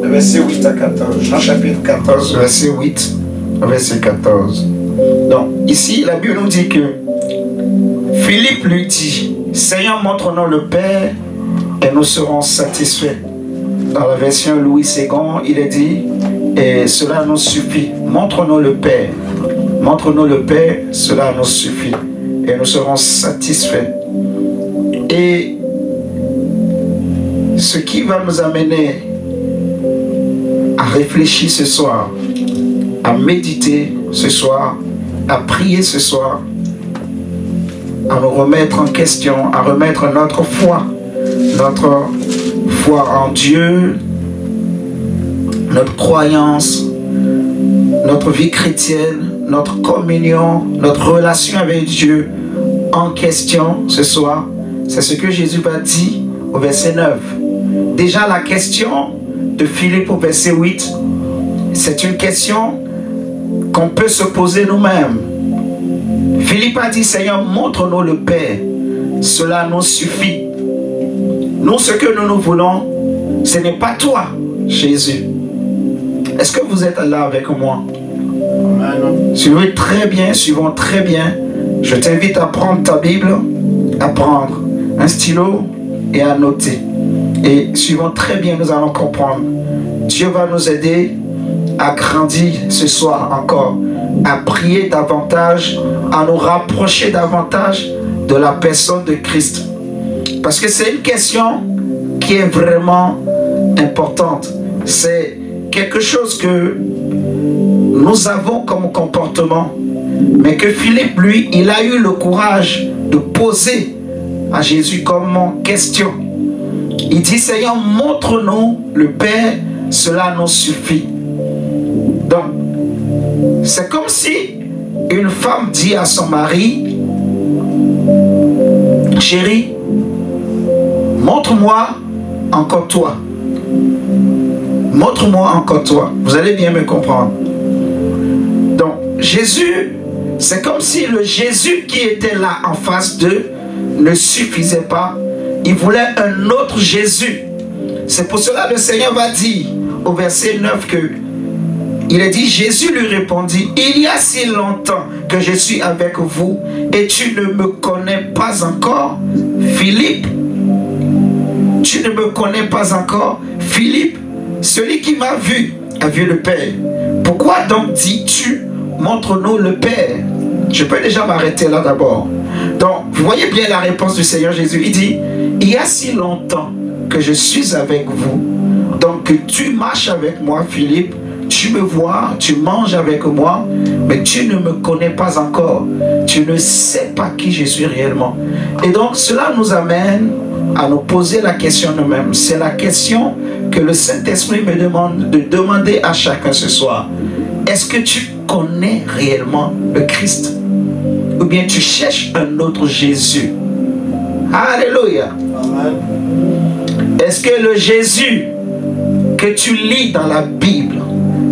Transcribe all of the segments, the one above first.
Verset 8 à 14. Jean chapitre 14, verset 8 à verset 14. Donc, ici, la Bible nous dit que Philippe lui dit, Seigneur, montre-nous le Père et nous serons satisfaits. Dans la version Louis II, il est dit, et cela nous suffit. Montre-nous le Père. Montre-nous le Père, cela nous suffit. Et nous serons satisfaits. Et ce qui va nous amener à réfléchir ce soir, à méditer ce soir, à prier ce soir, à nous remettre en question, à remettre notre foi en Dieu, notre croyance, notre vie chrétienne, notre communion, notre relation avec Dieu en question ce soir. C'est ce que Jésus va dire au verset 9. Déjà la question de Philippe au verset 8, c'est une question qu'on peut se poser nous-mêmes. Philippe a dit, Seigneur, montre-nous le Père. Cela nous suffit. Nous, ce que nous voulons, ce n'est pas toi, Jésus. Est-ce que vous êtes là avec moi? Suivez très bien, suivons très bien. Je t'invite à prendre ta Bible, à prendre un stylo et à noter. Et suivons très bien, nous allons comprendre. Dieu va nous aider à grandir ce soir encore, à prier davantage, à nous rapprocher davantage de la personne de Christ. Parce que c'est une question qui est vraiment importante. C'est quelque chose que nous avons comme comportement, mais que Philippe, lui, il a eu le courage de poser à Jésus comme question. Il dit, Seigneur, montre-nous le Père, cela nous suffit. Donc, c'est comme si une femme dit à son mari, chérie, montre-moi encore toi. Montre-moi encore toi. Vous allez bien me comprendre. Donc, Jésus, c'est comme si le Jésus qui était là en face d'eux ne suffisait pas. Il voulait un autre Jésus. C'est pour cela que le Seigneur va dire au verset 9 que il a dit, Jésus lui répondit, il y a si longtemps que je suis avec vous et tu ne me connais pas encore, Philippe. Tu ne me connais pas encore, Philippe. Celui qui m'a vu a vu le Père. Pourquoi donc dis-tu, montre-nous le Père? Je peux déjà m'arrêter là d'abord. Donc, vous voyez bien la réponse du Seigneur Jésus. Il dit, il y a si longtemps que je suis avec vous. Donc, tu marches avec moi, Philippe. Tu me vois, tu manges avec moi, mais tu ne me connais pas encore. Tu ne sais pas qui je suis réellement. Et donc, cela nous amène à nous poser la question nous-mêmes. C'est la question que le Saint-Esprit me demande de demander à chacun ce soir. Est-ce que tu connais réellement le Christ? Ou bien tu cherches un autre Jésus? Alléluia. Est-ce que le Jésus que tu lis dans la Bible,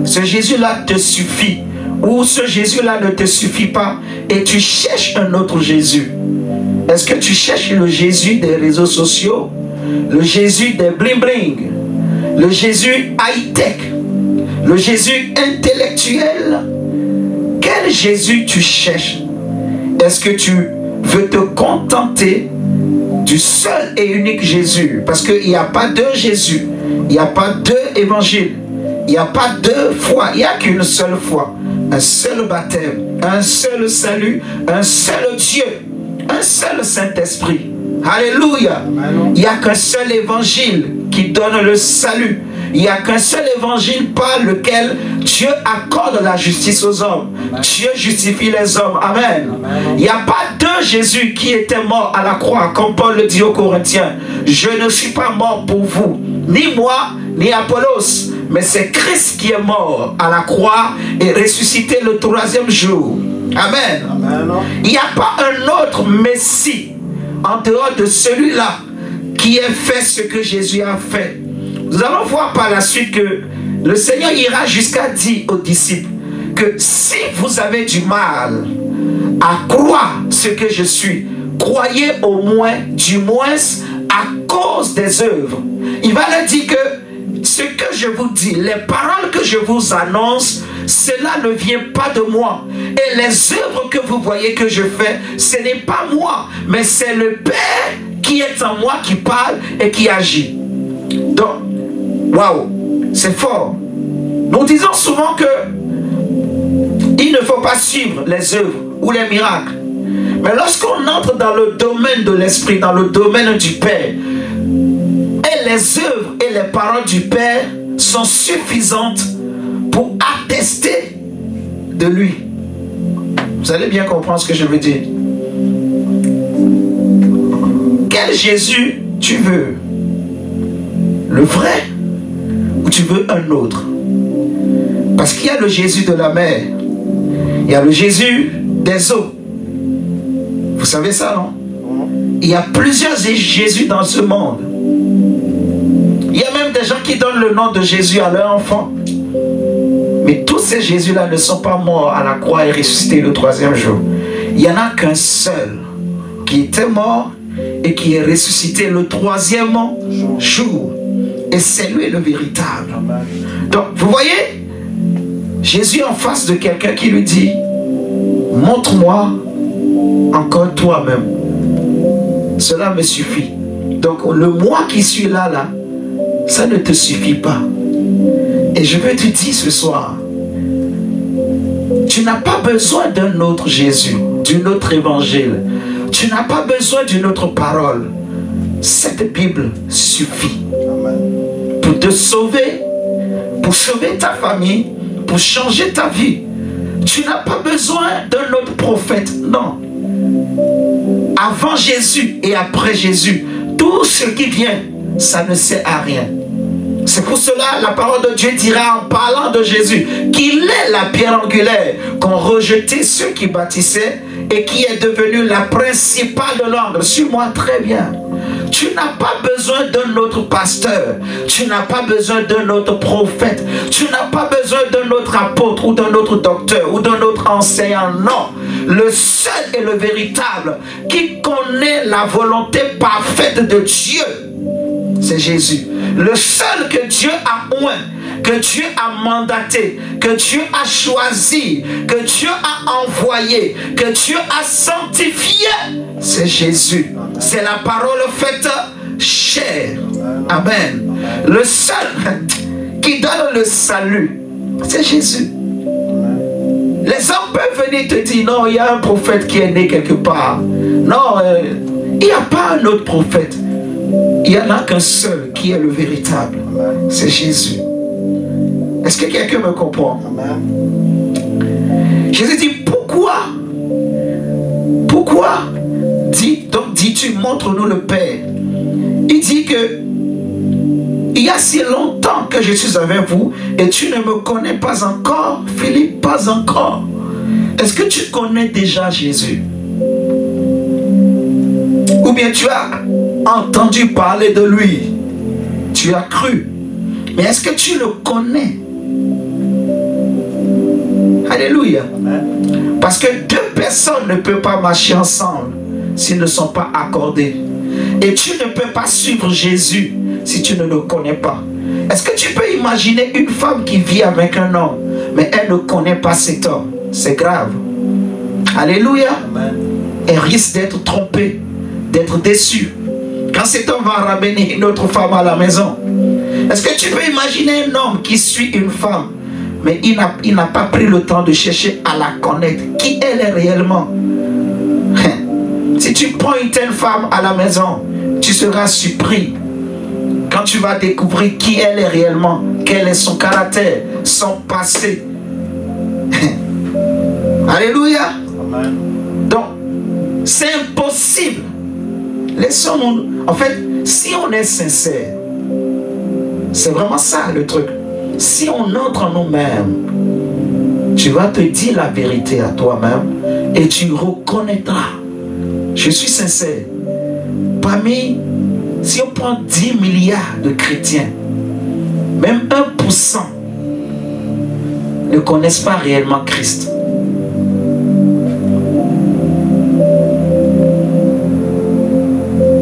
ce Jésus-là te suffit? Ou ce Jésus-là ne te suffit pas et tu cherches un autre Jésus? Est-ce que tu cherches le Jésus des réseaux sociaux? Le Jésus des bling-bling? Le Jésus high-tech? Le Jésus intellectuel? Quel Jésus tu cherches? Est-ce que tu veux te contenter du seul et unique Jésus? Parce qu'il n'y a pas deux Jésus. Il n'y a pas deux évangiles. Il n'y a pas deux foi. Il n'y a qu'une seule foi. Un seul baptême. Un seul salut. Un seul Dieu. Un seul Saint-Esprit. Alléluia. Il n'y a qu'un seul évangile qui donne le salut. Il n'y a qu'un seul évangile par lequel Dieu accorde la justice aux hommes. Dieu justifie les hommes. Amen. Il n'y a pas deux Jésus qui était mort à la croix, comme Paul le dit aux Corinthiens. Je ne suis pas mort pour vous, ni moi, ni Apollos, mais c'est Christ qui est mort à la croix et ressuscité le troisième jour. Amen. Il n'y a pas un autre Messie en dehors de celui-là qui ait fait ce que Jésus a fait. Nous allons voir par la suite que le Seigneur ira jusqu'à dire aux disciples que si vous avez du mal à croire ce que je suis, croyez au moins, du moins à cause des œuvres. Il va leur dire que ce que je vous dis, les paroles que je vous annonce, cela ne vient pas de moi. Et les œuvres que vous voyez que je fais, ce n'est pas moi, mais c'est le Père qui est en moi qui parle et qui agit. Donc, waouh, c'est fort. Nous disons souvent que il ne faut pas suivre les œuvres ou les miracles. Mais lorsqu'on entre dans le domaine de l'Esprit, dans le domaine du Père, et les œuvres et les paroles du Père sont suffisantes pour attester de lui. Vous allez bien comprendre ce que je veux dire. Quel Jésus tu veux? Le vrai ou tu veux un autre? Parce qu'il y a le Jésus de la mer, il y a le Jésus des eaux. Vous savez ça, non? Il y a plusieurs Jésus dans ce monde. Il y a même des gens qui donnent le nom de Jésus à leur enfant. Mais tous ces Jésus-là ne sont pas morts à la croix et ressuscités le troisième jour. Il n'y en a qu'un seul qui était mort et qui est ressuscité le troisième jour. Et c'est lui le véritable. Donc, vous voyez, Jésus en face de quelqu'un qui lui dit, montre-moi encore toi-même. Cela me suffit. Donc, le moi qui suis là, ça ne te suffit pas. Et je veux te dire ce soir, tu n'as pas besoin d'un autre Jésus, d'un autre évangile. Tu n'as pas besoin d'une autre parole. Cette Bible suffit. Pour te sauver, pour sauver ta famille, pour changer ta vie. Tu n'as pas besoin d'un autre prophète, non. Avant Jésus et après Jésus, tout ce qui vient, ça ne sert à rien. C'est pour cela la parole de Dieu dira en parlant de Jésus qu'il est la pierre angulaire qu'ont rejeté ceux qui bâtissaient et qui est devenu la principale de l'angle. Suis-moi très bien. Tu n'as pas besoin d'un autre pasteur. Tu n'as pas besoin d'un autre prophète. Tu n'as pas besoin d'un autre apôtre ou d'un autre docteur ou d'un autre enseignant. Non. Le seul et le véritable qui connaît la volonté parfaite de Dieu, c'est Jésus. Le seul que Dieu a oint, que Dieu a mandaté, que Dieu a choisi, que Dieu a envoyé, que Dieu a sanctifié, c'est Jésus. C'est la parole faite chair. Amen. Le seul qui donne le salut, c'est Jésus. Les hommes peuvent venir te dire, non, il y a un prophète qui est né quelque part. Non, il n'y a pas un autre prophète. Il n'y en a qu'un seul qui est le véritable. C'est Jésus. Est-ce que quelqu'un me comprend? Amen. Jésus dit, pourquoi donc dis-tu, montre-nous le Père. Il dit que il y a si longtemps que je suis avec vous et tu ne me connais pas encore. Philippe, pas encore. Est-ce que tu connais déjà Jésus? Ou bien tu as entendu parler de lui, tu as cru, mais est-ce que tu le connais? Alléluia. Parce que deux personnes ne peuvent pas marcher ensemble s'ils ne sont pas accordés. Et tu ne peux pas suivre Jésus si tu ne le connais pas. Est-ce que tu peux imaginer une femme qui vit avec un homme, mais elle ne connaît pas cet homme? C'est grave. Alléluia. Elle risque d'être trompée, d'être déçue. Quand cet homme va ramener une autre femme à la maison, est-ce que tu peux imaginer un homme qui suit une femme, mais il n'a pas pris le temps de chercher à la connaître, qui elle est réellement? Si tu prends une telle femme à la maison, tu seras surpris quand tu vas découvrir qui elle est réellement, quel est son caractère, son passé. Alléluia. Amen. Donc, c'est impossible. Laissons-nous. En fait, si on est sincère, c'est vraiment ça le truc. Si on entre en nous-mêmes, tu vas te dire la vérité à toi-même et tu reconnaîtras. Je suis sincère. Si on prend 10 milliards de chrétiens, même 1% ne connaissent pas réellement Christ.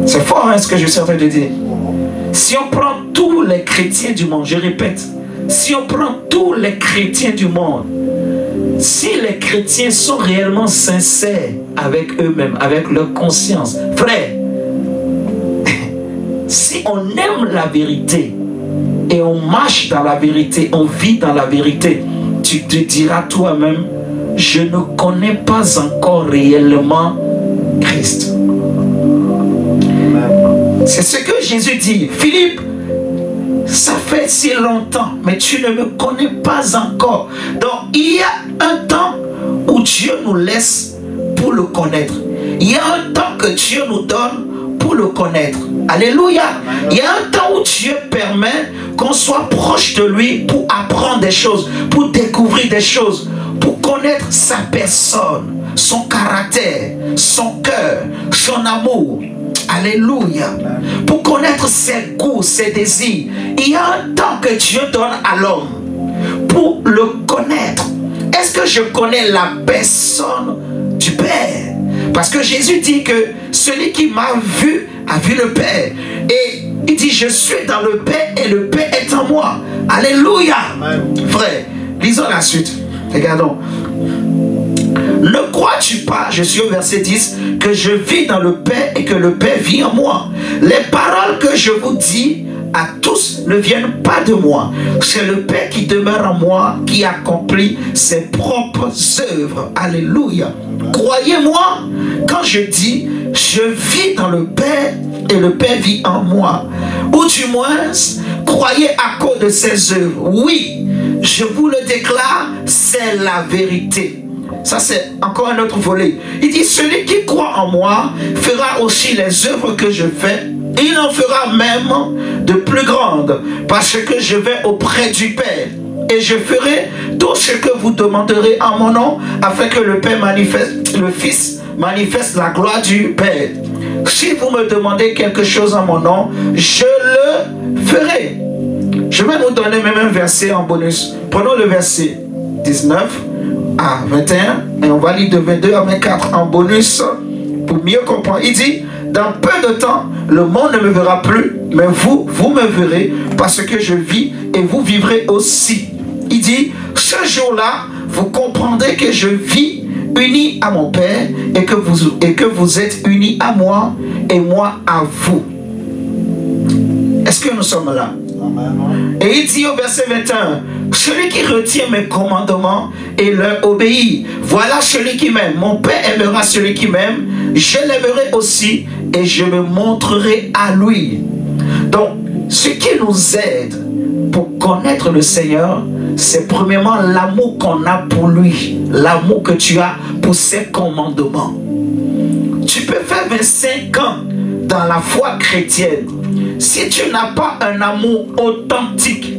C'est fort, hein, ce que je suis en train de dire. Si on prend tous les chrétiens du monde, je répète, si on prend tous les chrétiens du monde, si les chrétiens sont réellement sincères avec eux-mêmes, avec leur conscience, frère, si on aime la vérité et on marche dans la vérité, on vit dans la vérité, tu te diras toi-même, je ne connais pas encore réellement Christ. C'est ce que Jésus dit. Philippe, ça fait si longtemps, mais tu ne me connais pas encore. Donc, il y a un temps où Dieu nous laisse pour le connaître. Il y a un temps que Dieu nous donne pour le connaître. Alléluia. Il y a un temps où Dieu permet qu'on soit proche de lui pour apprendre des choses, pour découvrir des choses, pour connaître sa personne, son caractère, son cœur, son amour. Alléluia. Pour connaître ses goûts, ses désirs. Il y a un temps que Dieu donne à l'homme pour le connaître. Est-ce que je connais la personne du Père? Parce que Jésus dit que celui qui m'a vu a vu le Père. Et il dit, je suis dans le Père et le Père est en moi. Alléluia. Frère, lisons la suite. Regardons. Ne crois-tu pas, je suis au verset 10, que je vis dans le Père et que le Père vit en moi? Les paroles que je vous dis à tous ne viennent pas de moi. C'est le Père qui demeure en moi, qui accomplit ses propres œuvres. Alléluia. Croyez-moi quand je dis, je vis dans le Père et le Père vit en moi. Ou du moins, croyez à cause de ses œuvres. Oui, je vous le déclare, c'est la vérité. Ça, c'est encore un autre volet. Il dit, celui qui croit en moi fera aussi les œuvres que je fais. Il en fera même de plus grandes, parce que je vais auprès du Père. Et je ferai tout ce que vous demanderez en mon nom, afin que le Père manifeste, le Fils manifeste la gloire du Père. Si vous me demandez quelque chose en mon nom, je le ferai. Je vais vous donner même un verset en bonus. Prenons le verset 19 à 21 et on va lire de 22 à 24 en bonus pour mieux comprendre. Il dit, dans peu de temps, le monde ne me verra plus, mais vous me verrez parce que je vis et vous vivrez aussi. Il dit, ce jour-là, vous comprendrez que je vis uni à mon Père et que vous êtes unis à moi et moi à vous. Est-ce que nous sommes là? Et il dit au verset 21, celui qui retient mes commandements et leur obéit, voilà celui qui m'aime. Mon Père aimera celui qui m'aime, je l'aimerai aussi et je me montrerai à lui. Donc, ce qui nous aide pour connaître le Seigneur, c'est premièrement l'amour qu'on a pour lui, l'amour que tu as pour ses commandements. Tu peux faire 25 ans dans la foi chrétienne. Si tu n'as pas un amour authentique,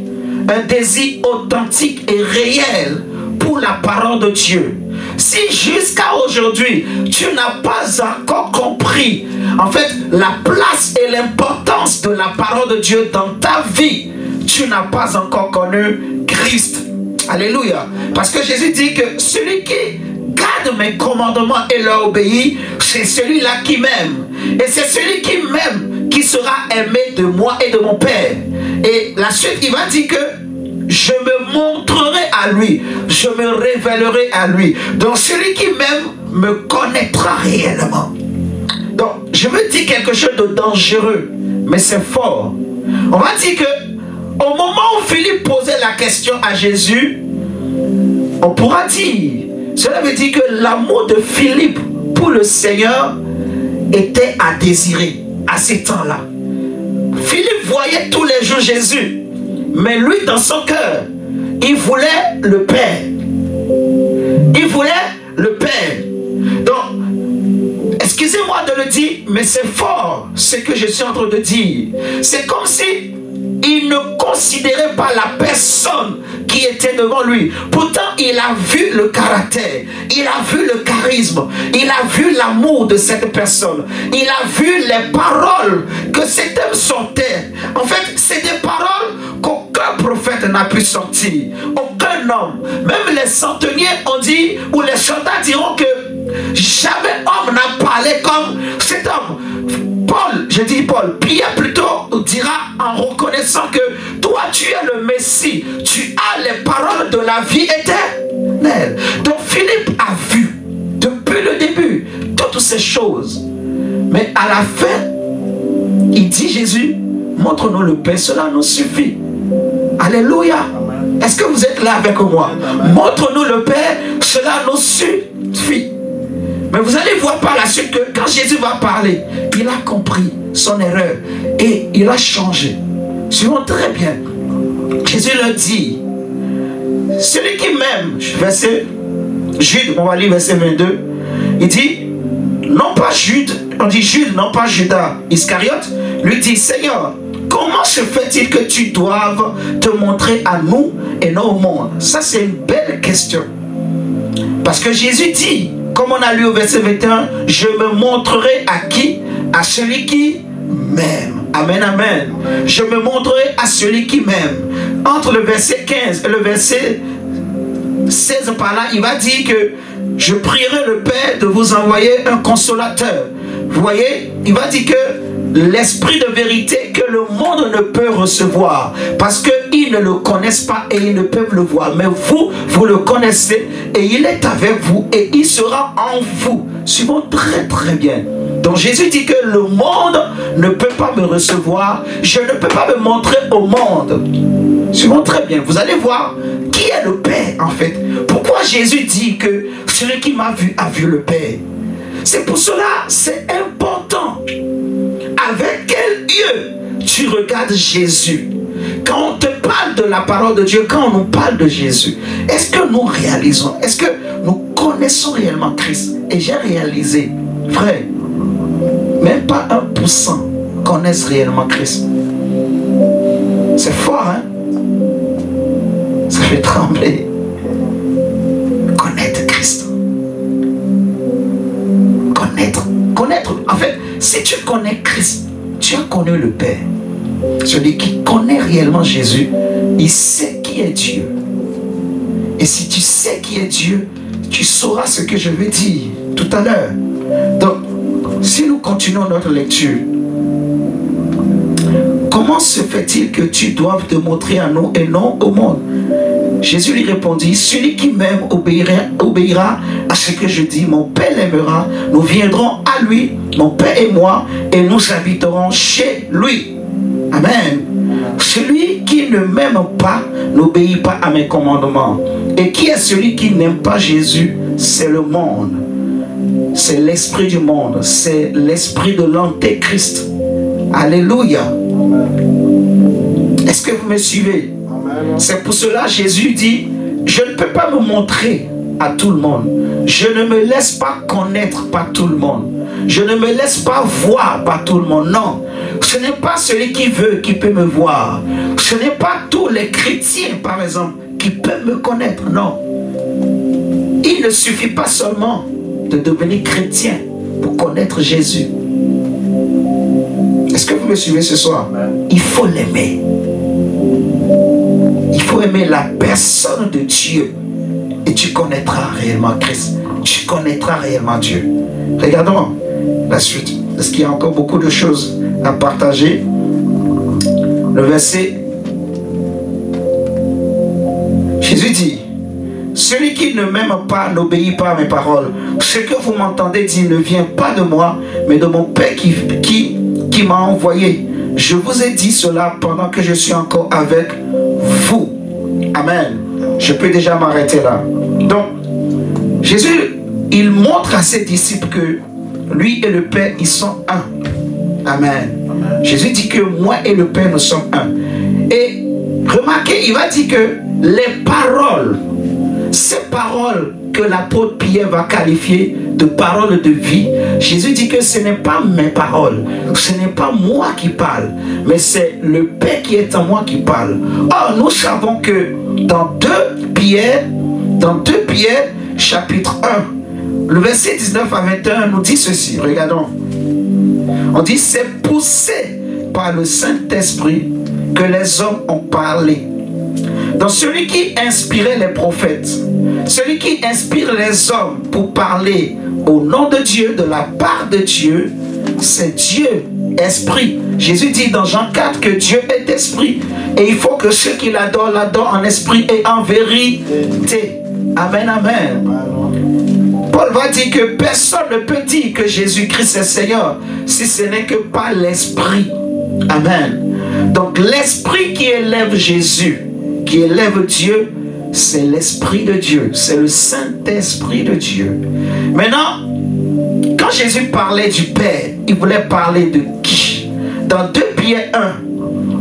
un désir authentique et réel pour la parole de Dieu, si jusqu'à aujourd'hui tu n'as pas encore compris en fait la place et l'importance de la parole de Dieu dans ta vie, tu n'as pas encore connu Christ. Alléluia. Parce que Jésus dit que celui qui garde mes commandements et leur obéit, c'est celui-là qui m'aime. Et c'est celui qui m'aime qui sera aimé de moi et de mon Père. Et la suite, il va dire que je me montrerai à lui, je me révélerai à lui. Donc celui qui m'aime me connaîtra réellement. Donc je veux dire quelque chose de dangereux, mais c'est fort. On va dire que au moment où Philippe posait la question à Jésus, on pourra dire, cela veut dire que l'amour de Philippe pour le Seigneur était à désirer à ces temps-là. Philippe voyait tous les jours Jésus, mais lui dans son cœur, il voulait le Père. Il voulait le Père. Donc, excusez-moi de le dire, mais c'est fort ce que je suis en train de dire. C'est comme si il ne considérait pas la personne qui était devant lui. Pourtant, il a vu le caractère, il a vu le charisme, il a vu l'amour de cette personne, il a vu les paroles que cet homme sortait. En fait, c'est des paroles qu'aucun prophète n'a pu sortir, aucun homme. Même les centeniers ont dit, ou les chanteurs diront que jamais homme n'a parlé comme cet homme. Paul, je dis Paul, Pierre plutôt dira en reconnaissant que toi tu es le Messie, tu as les paroles de la vie éternelle. Donc Philippe a vu depuis le début toutes ces choses. Mais à la fin, il dit Jésus, montre-nous le Père, cela nous suffit. Alléluia. Est-ce que vous êtes là avec moi? Montre-nous le Père, cela nous suffit. Mais vous allez voir par la suite que quand Jésus va parler, il a compris son erreur et il a changé. Suivons très bien. Jésus leur dit, celui qui m'aime, verset Jude, on va lire verset 22, il dit, non pas Jude, on dit Jude, non pas Judas Iscariote, lui dit, Seigneur, comment se fait-il que tu doives te montrer à nous et non au monde? Ça c'est une belle question. Parce que Jésus dit, comme on a lu au verset 21, je me montrerai à qui? À celui qui m'aime. Amen, amen. Je me montrerai à celui qui m'aime. Entre le verset 15 et le verset 16 par là, il va dire que je prierai le Père de vous envoyer un consolateur. Vous voyez, il va dire que l'esprit de vérité que le monde ne peut recevoir parce qu'ils ne le connaissent pas et ils ne peuvent le voir. Mais vous, vous le connaissez et il est avec vous et il sera en vous. Suivons très très bien. Donc Jésus dit que le monde ne peut pas me recevoir. Je ne peux pas me montrer au monde. Suivons très bien. Vous allez voir qui est le Père en fait. Pourquoi Jésus dit que celui qui m'a vu a vu le Père? C'est pour cela, c'est important. Avec quel yeux tu regardes Jésus? Quand on te parle de la parole de Dieu, quand on nous parle de Jésus, est-ce que nous réalisons, est-ce que nous connaissons réellement Christ? Et j'ai réalisé, frère, même pas 1% connaissent réellement Christ. C'est fort, hein? Ça fait trembler. Connaître Christ. Connaître. En fait, si tu connais Christ, tu as connu le Père. Celui qui connaît réellement Jésus, il sait qui est Dieu. Et si tu sais qui est Dieu, tu sauras ce que je vais dire tout à l'heure. Donc, si nous continuons notre lecture, comment se fait-il que tu doives te montrer à nous et non au monde? Jésus lui répondit, celui qui m'aime obéira à ce que je dis. Mon Père l'aimera, nous viendrons à lui, mon Père et moi, et nous habiterons chez lui. Amen. Celui qui ne m'aime pas n'obéit pas à mes commandements. Et qui est celui qui n'aime pas Jésus? C'est le monde. C'est l'esprit du monde. C'est l'esprit de l'antéchrist. Alléluia. Est-ce que vous me suivez? C'est pour cela que Jésus dit, je ne peux pas me montrer à tout le monde. Je ne me laisse pas connaître par tout le monde. Je ne me laisse pas voir par tout le monde. Non, ce n'est pas celui qui veut qui peut me voir. Ce n'est pas tous les chrétiens, par exemple, qui peuvent me connaître. Non. Il ne suffit pas seulement de devenir chrétien pour connaître Jésus. Est-ce que vous me suivez ce soir? Il faut l'aimer. Il faut aimer la personne de Dieu. Et tu connaîtras réellement Christ. Tu connaîtras réellement Dieu. Regardons la suite. Parce qu'il y a encore beaucoup de choses à partager. Le verset. Jésus dit, celui qui ne m'aime pas n'obéit pas à mes paroles. Ce que vous m'entendez dire ne vient pas de moi, mais de mon Père qui m'a envoyé. Je vous ai dit cela pendant que je suis encore avec vous. Amen. Je peux déjà m'arrêter là. Donc, Jésus, il montre à ses disciples que lui et le Père, ils sont un. Amen. Jésus dit que moi et le Père, nous sommes un. Et remarquez, il va dire que les paroles, ces paroles que l'apôtre Pierre va qualifier de paroles de vie, Jésus dit que ce n'est pas mes paroles, ce n'est pas moi qui parle, mais c'est le Père qui est en moi qui parle. Or, nous savons que dans 2 Pierre chapitre 1, le verset 19 à 21 nous dit ceci, regardons. On dit, c'est poussé par le Saint-Esprit que les hommes ont parlé. Donc celui qui inspirait les prophètes, celui qui inspire les hommes pour parler au nom de Dieu, de la part de Dieu, c'est Dieu, Esprit. Jésus dit dans Jean 4 que Dieu est esprit. Et il faut que ceux qui l'adorent, l'adorent en esprit et en vérité. Amen, amen. Paul va dire que personne ne peut dire que Jésus-Christ est Seigneur si ce n'est que par l'esprit. Amen. Donc l'esprit qui élève Jésus, qui élève Dieu, c'est l'esprit de Dieu. C'est le Saint-Esprit de Dieu. Maintenant, quand Jésus parlait du Père, il voulait parler de qui? Dans 2 Pierre 1,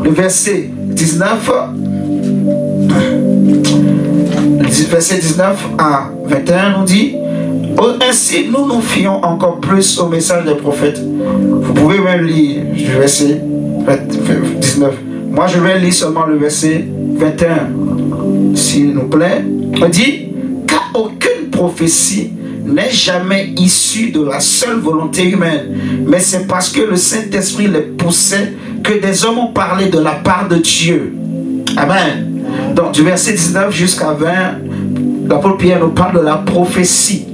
le verset 19, verset 19 à 21, on dit: ainsi, nous nous fions encore plus au message des prophètes. Vous pouvez même lire le verset 19. Moi, je vais lire seulement le verset 21, s'il nous plaît. On dit: car aucune prophétie n'est jamais issue de la seule volonté humaine, mais c'est parce que le Saint-Esprit les poussait que des hommes ont parlé de la part de Dieu. Amen. Donc, du verset 19 jusqu'à 20, l'apôtre Pierre nous parle de la prophétie,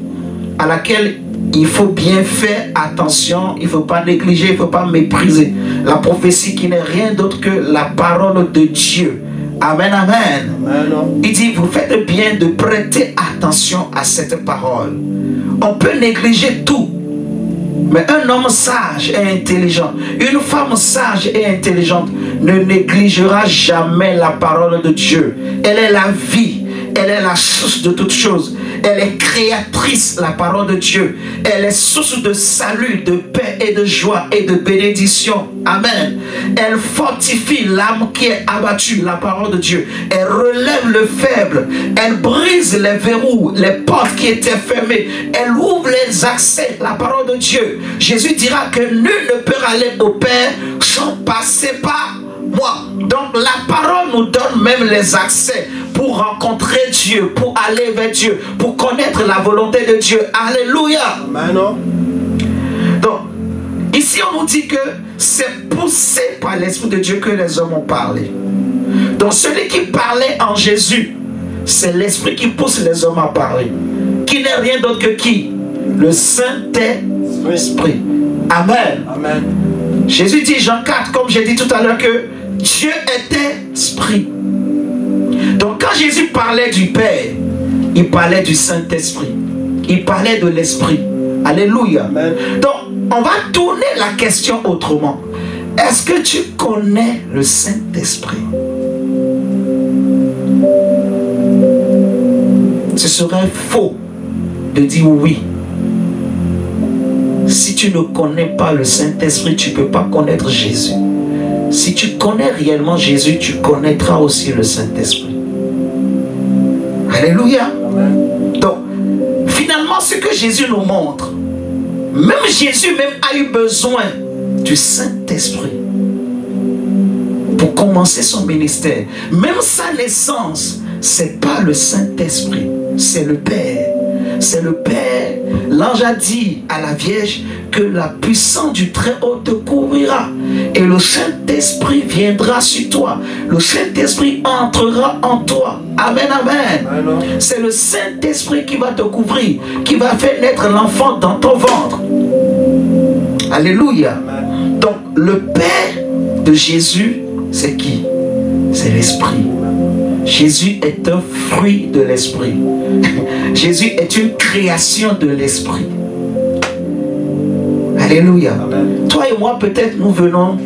à laquelle il faut bien faire attention, il ne faut pas négliger, il ne faut pas mépriser. La prophétie qui n'est rien d'autre que la parole de Dieu. Amen, amen. Amen. Il dit, vous faites bien de prêter attention à cette parole. On peut négliger tout, mais un homme sage et intelligent, une femme sage et intelligente ne négligera jamais la parole de Dieu. Elle est la vie. Elle est la source de toutes choses. Elle est créatrice, la parole de Dieu. Elle est source de salut, de paix et de joie et de bénédiction. Amen. Elle fortifie l'âme qui est abattue, la parole de Dieu. Elle relève le faible. Elle brise les verrous, les portes qui étaient fermées. Elle ouvre les accès, la parole de Dieu. Jésus dira que nul ne peut aller au Père sans passer par moi. Donc la parole nous donne même les accès pour rencontrer Dieu, pour aller vers Dieu, pour connaître la volonté de Dieu. Alléluia. Amen. Donc ici on nous dit que c'est poussé par l'Esprit de Dieu que les hommes ont parlé. Donc celui qui parlait en Jésus, c'est l'Esprit qui pousse les hommes à parler, qui n'est rien d'autre que qui? Le Saint-Esprit. Amen. Amen. Jésus dit, Jean 4, comme j'ai dit tout à l'heure, que Dieu était esprit. Donc quand Jésus parlait du Père, il parlait du Saint-Esprit. Il parlait de l'Esprit. Alléluia. Amen. Donc on va tourner la question autrement. Est-ce que tu connais le Saint-Esprit? Ce serait faux de dire oui. Si tu ne connais pas le Saint-Esprit, tu ne peux pas connaître Jésus. Si tu connais réellement Jésus, tu connaîtras aussi le Saint-Esprit. Alléluia. Amen. Donc, finalement, ce que Jésus nous montre, même Jésus même a eu besoin du Saint-Esprit pour commencer son ministère. Même sa naissance, ce n'est pas le Saint-Esprit, c'est le Père. C'est le Père. L'ange a dit à la Vierge que la puissance du Très-Haut te couvrira et le Saint-Esprit viendra sur toi. Le Saint-Esprit entrera en toi. Amen, amen. C'est le Saint-Esprit qui va te couvrir, qui va faire naître l'enfant dans ton ventre. Alléluia. Amen. Donc le Père de Jésus, c'est qui? C'est l'Esprit. Jésus est un fruit de l'Esprit. Jésus est une création de l'Esprit. Alléluia. Amen. Toi et moi, peut-être nous venons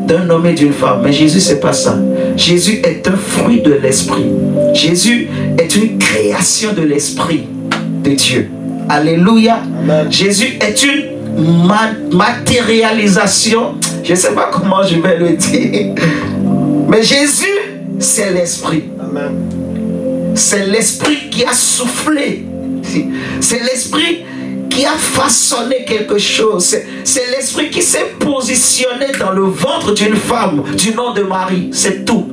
d'un homme et d'une femme, mais Jésus, c'est pas ça. Jésus est un fruit de l'Esprit. Jésus est une création de l'Esprit de Dieu. Alléluia. Amen. Jésus est une matérialisation. Je ne sais pas comment je vais le dire. Mais Jésus, c'est l'Esprit. C'est l'Esprit qui a soufflé. C'est l'Esprit qui a façonné quelque chose. C'est l'Esprit qui s'est positionné dans le ventre d'une femme du nom de Marie. C'est tout.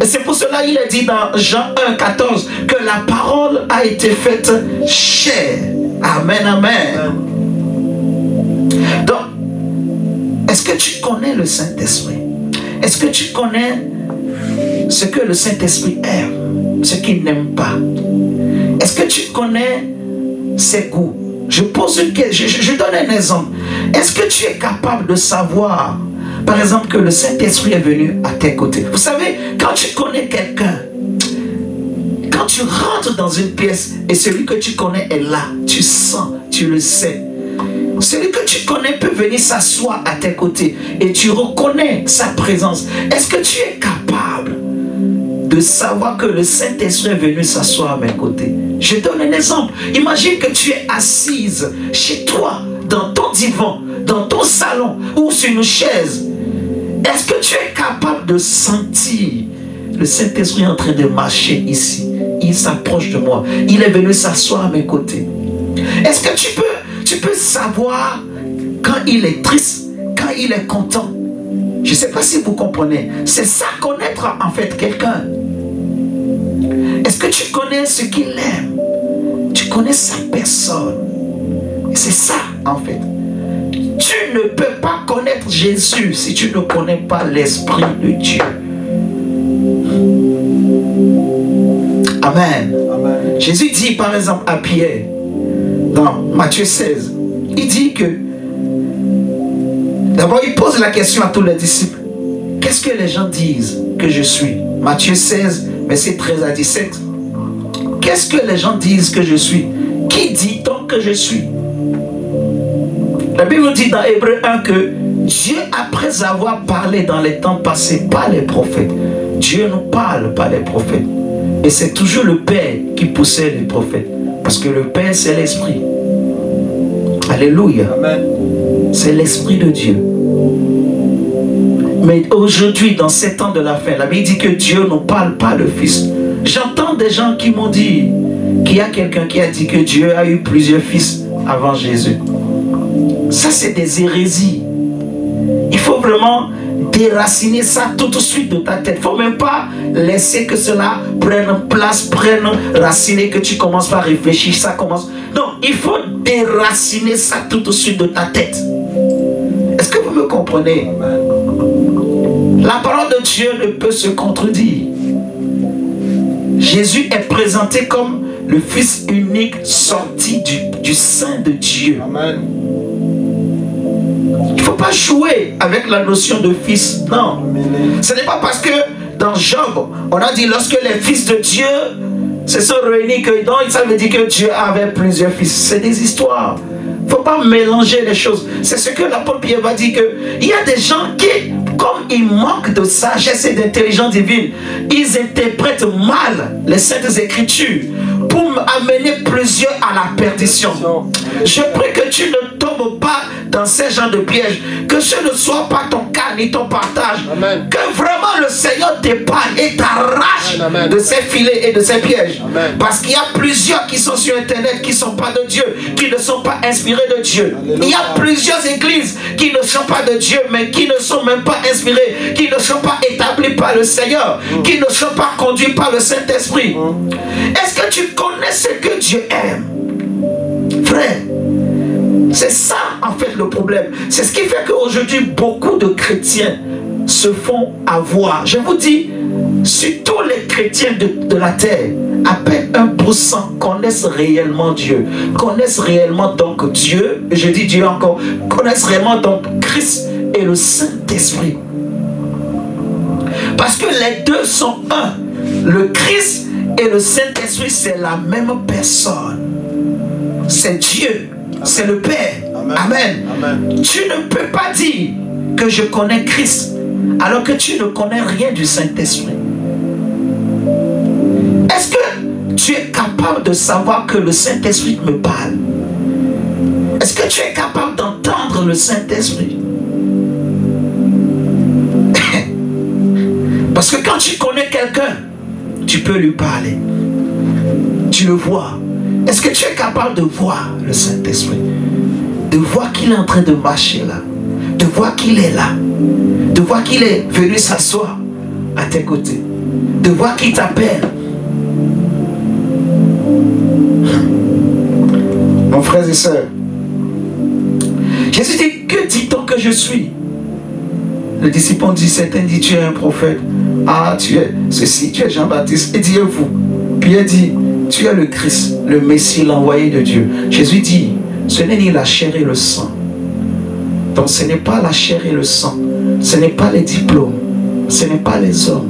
Et c'est pour cela qu'il est dit dans Jean 1, 14 que la parole a été faite chair. Amen, amen. Donc, est-ce que tu connais le Saint-Esprit? Est-ce que tu connais ce que le Saint-Esprit aime, ce qu'il n'aime pas? Est-ce que tu connais ses goûts? Je donne un exemple. Est-ce que tu es capable de savoir par exemple, que le Saint-Esprit est venu à tes côtés. Vous savez, quand tu connais quelqu'un, quand tu rentres dans une pièce et celui que tu connais est là, tu sens, tu le sais. Celui que tu connais peut venir s'asseoir à tes côtés et tu reconnais sa présence. Est-ce que tu es capable de savoir que le Saint-Esprit est venu s'asseoir à mes côtés? Je donne un exemple. Imagine que tu es assise chez toi, dans ton divan, dans ton salon ou sur une chaise. Est-ce que tu es capable de sentir le Saint-Esprit en train de marcher ici? Il s'approche de moi. Il est venu s'asseoir à mes côtés. Est-ce que tu peux savoir quand il est triste, quand il est content? Je ne sais pas si vous comprenez. C'est ça, connaître en fait quelqu'un. Est-ce que tu connais ce qu'il aime? Tu connais sa personne. C'est ça en fait. Tu ne peux pas connaître Jésus si tu ne connais pas l'Esprit de Dieu. Amen. Amen. Jésus dit par exemple à Pierre, dans Matthieu 16, il dit que, d'abord il pose la question à tous les disciples. Qu'est-ce que les gens disent que je suis? Matthieu 16, versets 13 à 17. Qu'est-ce que les gens disent que je suis? Qui dit-on que je suis? La Bible dit dans Hébreux 1 que Dieu, après avoir parlé dans les temps passés par les prophètes, Dieu nous parle par les prophètes. Et c'est toujours le Père qui possède les prophètes. Parce que le Père, c'est l'Esprit. Alléluia. C'est l'Esprit de Dieu. Mais aujourd'hui, dans ces temps de la fin, la Bible dit que Dieu ne parle pas le Fils. J'entends des gens qui m'ont dit qu'il y a quelqu'un qui a dit que Dieu a eu plusieurs fils avant Jésus. Ça, c'est des hérésies. Il faut vraiment déraciner ça tout de suite de ta tête. Il ne faut même pas laisser que cela prenne place, prenne racine et que tu commences par réfléchir. Ça commence. Non, il faut déraciner ça tout de suite de ta tête. Est-ce que vous me comprenez? La parole de Dieu ne peut se contredire. Jésus est présenté comme le Fils unique sorti du sein de Dieu. Amen. Il ne faut pas jouer avec la notion de fils. Non. Ce n'est pas parce que dans Job, on a dit lorsque les fils de Dieu se sont réunis, que donc ça veut dire que Dieu avait plusieurs fils. C'est des histoires. Il ne faut pas mélanger les choses. C'est ce que l'apôtre Pierre va dire, qu'il y a des gens qui, comme ils manquent de sagesse et d'intelligence divine, ils interprètent mal les saintes écritures pour amener plusieurs à la perdition. Je prie que tu ne tombes pas dans ces genres de pièges, que ce ne soit pas ton cas ni ton partage. Amen. Que vraiment le Seigneur t'épargne et t'arrache de ces filets et de ces pièges. Amen. Parce qu'il y a plusieurs qui sont sur internet qui ne sont pas de Dieu, qui ne sont pas inspirés de Dieu. Alléluia. Il y a plusieurs églises qui ne sont pas de Dieu, mais qui ne sont même pas inspirées, qui ne sont pas établies par le Seigneur, qui ne sont pas conduits par le Saint-Esprit. Est-ce que tu connais ce que Dieu aime? Frère, c'est ça en fait le problème. C'est ce qui fait qu'aujourd'hui beaucoup de chrétiens se font avoir. Je vous dis, sur tous les chrétiens de la terre, à peine 1% connaissent réellement Dieu, connaissent réellement donc Dieu, je dis Dieu encore, connaissent réellement donc Christ et le Saint-Esprit. Parce que les deux sont un. Le Christ et le Saint-Esprit, c'est la même personne. C'est Dieu, c'est le Père. Amen. Amen. Tu ne peux pas dire que je connais Christ alors que tu ne connais rien du Saint-Esprit. Est-ce que tu es capable de savoir que le Saint-Esprit me parle? Est-ce que tu es capable d'entendre le Saint-Esprit? Parce que quand tu connais quelqu'un, tu peux lui parler. Tu le vois. Est-ce que tu es capable de voir le Saint-Esprit? De voir qu'il est en train de marcher là. De voir qu'il est là. De voir qu'il est venu s'asseoir à tes côtés. De voir qu'il t'appelle. Mon frère et soeur, Jésus dit, que dit-on que je suis? Les disciples ont dit, certains disent, tu es un prophète. Ah, tu es ceci, tu es Jean-Baptiste. Et dit, vous. Pierre dit, tu es le Christ, le Messie, l'envoyé de Dieu. Jésus dit, ce n'est ni la chair et le sang Donc ce n'est pas la chair et le sang, ce n'est pas les diplômes, ce n'est pas les hommes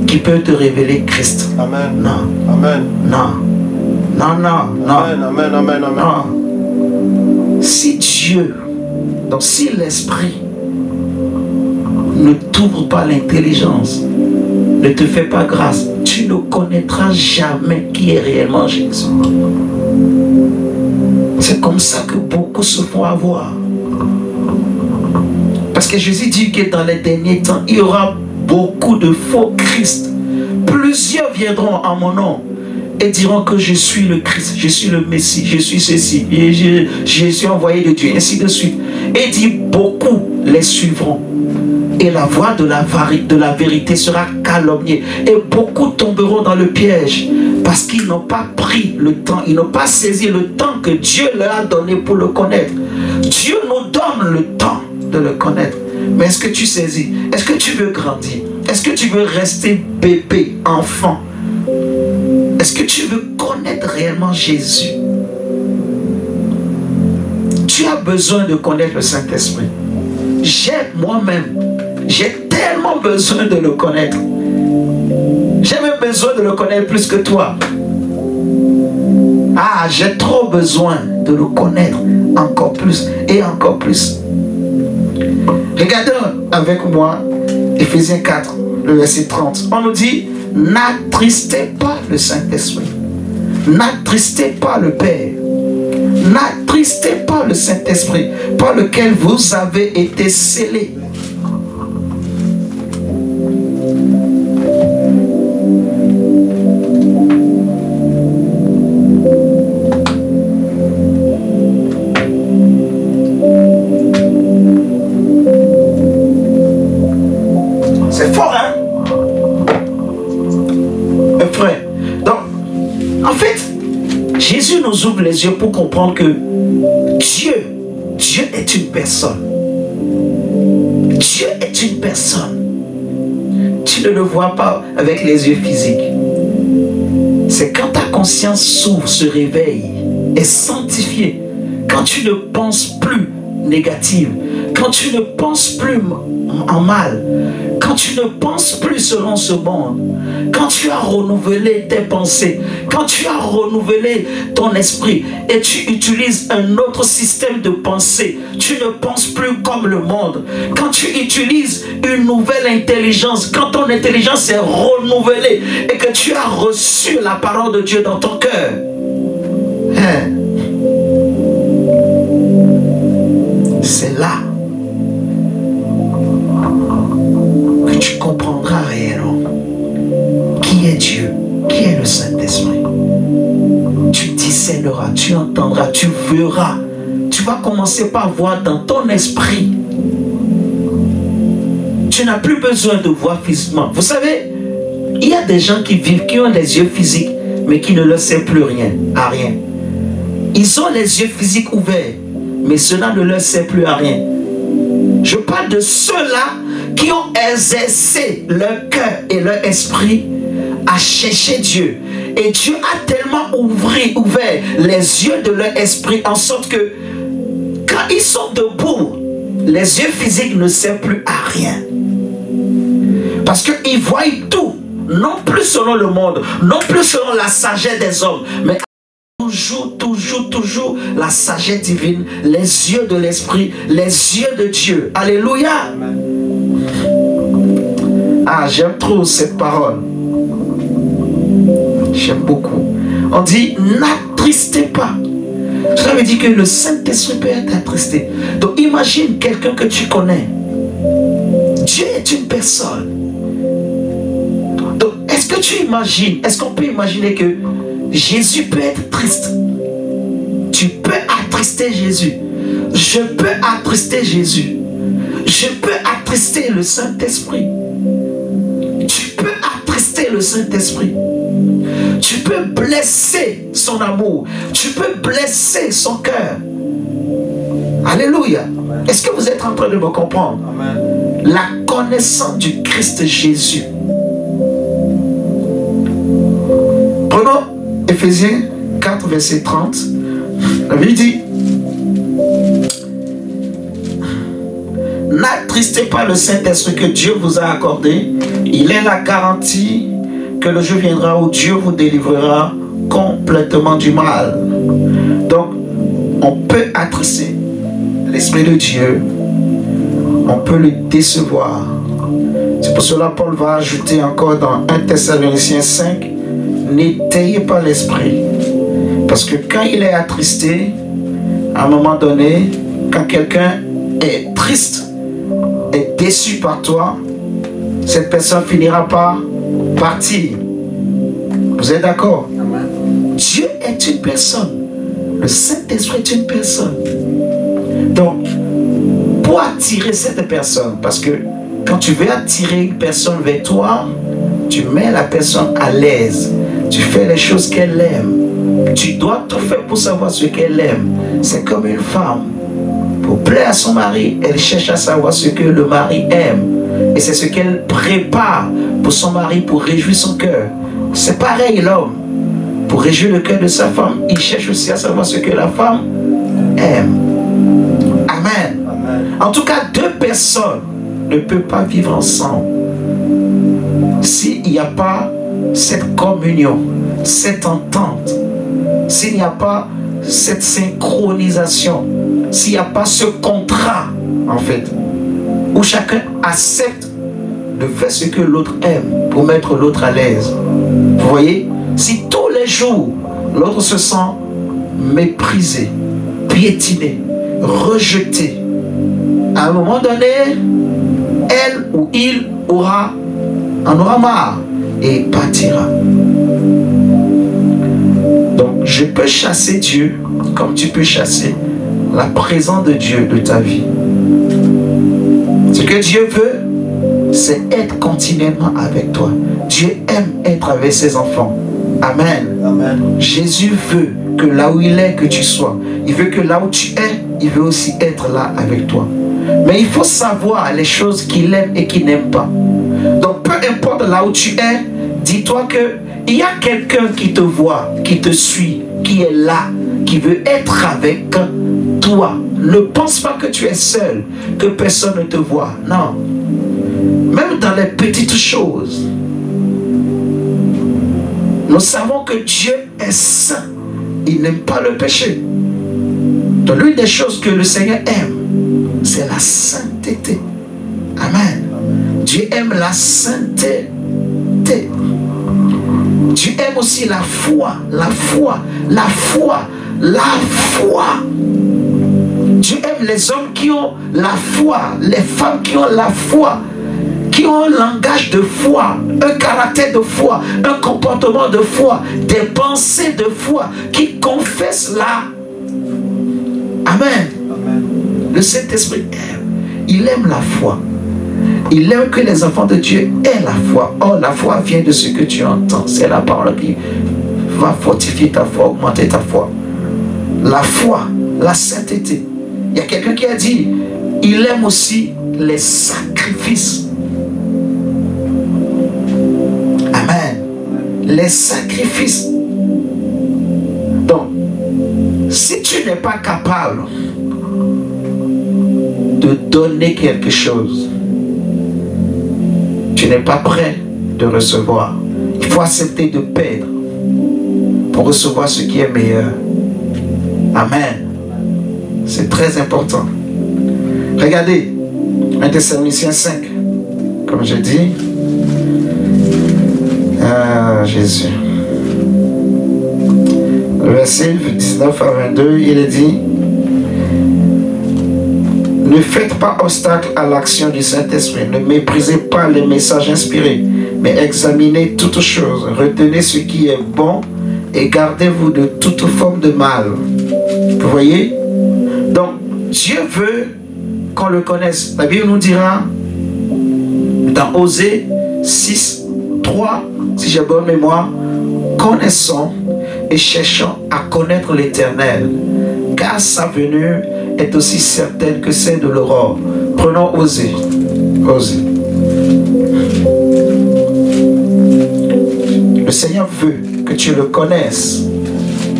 qui peuvent te révéler Christ. Amen. Non. Amen. Non. Non, non, non. Amen, amen, amen, amen. Non. Si Dieu, donc si l'Esprit ne t'ouvre pas l'intelligence, ne te fait pas grâce, tu ne connaîtras jamais qui est réellement Jésus. C'est comme ça que beaucoup se font avoir. Parce que Jésus dit que dans les derniers temps, il y aura beaucoup de faux Christ. Plusieurs viendront en mon nom et diront que je suis le Christ, je suis le Messie, je suis ceci, et je suis envoyé de Dieu, ainsi de suite. Et dit beaucoup les suivront. Et la voix de la vérité sera calomniée. Et beaucoup tomberont dans le piège parce qu'ils n'ont pas pris le temps, ils n'ont pas saisi le temps que Dieu leur a donné pour le connaître. Dieu nous donne le temps de le connaître. Mais est-ce que tu saisis? Est-ce que tu veux grandir? Est-ce que tu veux rester bébé, enfant? Est-ce que tu veux connaître réellement Jésus? Tu as besoin de connaître le Saint-Esprit. Moi-même, j'ai tellement besoin de le connaître. J'ai même besoin de le connaître plus que toi. Ah, j'ai trop besoin de le connaître encore plus et encore plus. Regardons avec moi Éphésiens 4, le verset 30. On nous dit, n'attristez pas le Saint-Esprit. N'attristez pas le Père. N'attristez pas le Saint-Esprit par lequel vous avez été scellés. C'est fort, hein? Mes frères. Donc, en fait, Jésus nous ouvre les yeux pour comprendre que Dieu est une personne. Dieu est une personne. Tu ne le vois pas avec les yeux physiques. C'est quand ta conscience s'ouvre, se réveille, est sanctifiée, quand tu ne penses plus négative, quand tu ne penses plus en mal, quand tu ne penses plus selon ce monde, quand tu as renouvelé tes pensées, quand tu as renouvelé ton esprit et tu utilises un autre système de pensée, tu ne penses plus comme le monde. Quand tu utilises une nouvelle intelligence, quand ton intelligence est renouvelée et que tu as reçu la parole de Dieu dans ton cœur, c'est là que tu comprendras réellement qui est Dieu, qui est le Saint-Esprit. Tu discerneras, tu entendras, tu verras. Tu vas commencer par voir dans ton esprit. Tu n'as plus besoin de voir physiquement. Vous savez, il y a des gens qui vivent, qui ont les yeux physiques, mais qui ne leur servent plus rien, à rien. Ils ont les yeux physiques ouverts, mais cela ne leur sert plus à rien. Je parle de ceux-là qui ont exercé leur cœur et leur esprit à chercher Dieu. Et Dieu a tellement ouvert les yeux de leur esprit en sorte que quand ils sont debout, les yeux physiques ne servent plus à rien. Parce qu'ils voient tout, non plus selon le monde, non plus selon la sagesse des hommes, mais toujours la sagesse divine, les yeux de l'esprit, les yeux de Dieu. Alléluia. Ah, j'aime trop cette parole. J'aime beaucoup. On dit, n'attristez pas. Cela veut dire que le Saint-Esprit peut être attristé. Donc imagine quelqu'un que tu connais. Dieu est une personne. Donc est-ce que tu imagines, est-ce qu'on peut imaginer que Jésus peut être triste? Tu peux attrister Jésus. Je peux attrister Jésus. Je peux attrister le Saint-Esprit. Tu peux attrister le Saint-Esprit. Tu peux blesser son amour. Tu peux blesser son cœur. Alléluia. Est-ce que vous êtes en train de me comprendre? Amen. La connaissance du Christ Jésus. Prenons Éphésiens 4, verset 30. La Bible dit, attristez pas le Saint-Esprit que Dieu vous a accordé. Il est la garantie que le jour viendra où Dieu vous délivrera complètement du mal. Donc, on peut attrister l'Esprit de Dieu. On peut le décevoir. C'est pour cela que Paul va ajouter encore dans 1 Thessaloniciens 5, n'étayez pas l'esprit. Parce que quand il est attristé, à un moment donné, quand quelqu'un est triste, est déçu par toi, cette personne finira par partir. Vous êtes d'accord? Dieu est une personne. Le Saint-Esprit est une personne. Donc, pour attirer cette personne, parce que quand tu veux attirer une personne vers toi, tu mets la personne à l'aise. Tu fais les choses qu'elle aime. Tu dois tout faire pour savoir ce qu'elle aime. C'est comme une femme. Pour plaire à son mari, elle cherche à savoir ce que le mari aime. Et c'est ce qu'elle prépare pour son mari, pour réjouir son cœur. C'est pareil l'homme. Pour réjouir le cœur de sa femme, il cherche aussi à savoir ce que la femme aime. Amen. En tout cas, deux personnes ne peuvent pas vivre ensemble s'il n'y a pas cette communion, cette entente, s'il n'y a pas cette synchronisation, s'il n'y a pas ce contrat, en fait, où chacun accepte de faire ce que l'autre aime pour mettre l'autre à l'aise. Vous voyez, si tous les jours, l'autre se sent méprisé, piétiné, rejeté, à un moment donné, elle ou il en aura marre et partira. Donc, je peux chasser Dieu comme tu peux chasser la présence de Dieu de ta vie. Ce que Dieu veut, c'est être continuellement avec toi. Dieu aime être avec ses enfants. Amen. Amen. Jésus veut que là où il est, que tu sois. Il veut que là où tu es, il veut aussi être là avec toi. Mais il faut savoir les choses qu'il aime et qu'il n'aime pas. Donc peu importe là où tu es, dis-toi qu'il y a quelqu'un qui te voit, qui te suit, qui est là, qui veut être avec toi. Ne pense pas que tu es seul, que personne ne te voit. Non. Même dans les petites choses, nous savons que Dieu est saint. Il n'aime pas le péché. Donc l'une des choses que le Seigneur aime, c'est la sainteté. Amen. Dieu aime la sainteté. Dieu aime aussi la foi, la foi, la foi, la foi. Dieu aime les hommes qui ont la foi, les femmes qui ont la foi, qui ont un langage de foi, un caractère de foi, un comportement de foi, des pensées de foi, qui confessent la. Amen. Amen. Le Saint-Esprit aime. Il aime la foi. Il aime que les enfants de Dieu aient la foi. Or, la foi vient de ce que tu entends. C'est la parole qui va fortifier ta foi, augmenter ta foi. La foi, la sainteté. Il y a quelqu'un qui a dit, il aime aussi les sacrifices. Amen. Les sacrifices. Donc, si tu n'es pas capable de donner quelque chose, tu n'es pas prêt de recevoir. Il faut accepter de perdre pour recevoir ce qui est meilleur. Amen. C'est très important. Regardez, 1 Thessaloniciens 5, comme je dis. Jésus. Verset 19 à 22, il est dit: ne faites pas obstacle à l'action du Saint-Esprit. Ne méprisez pas les messages inspirés, mais examinez toutes choses. Retenez ce qui est bon et gardez-vous de toute forme de mal. Vous voyez? Donc, Dieu veut qu'on le connaisse. La Bible nous dira dans Osée 6, 3, si j'ai bonne mémoire, connaissons et cherchons à connaître l'Éternel, car sa venue est aussi certaine que celle de l'aurore. Prenons Osée. Osée. Le Seigneur veut que tu le connaisses.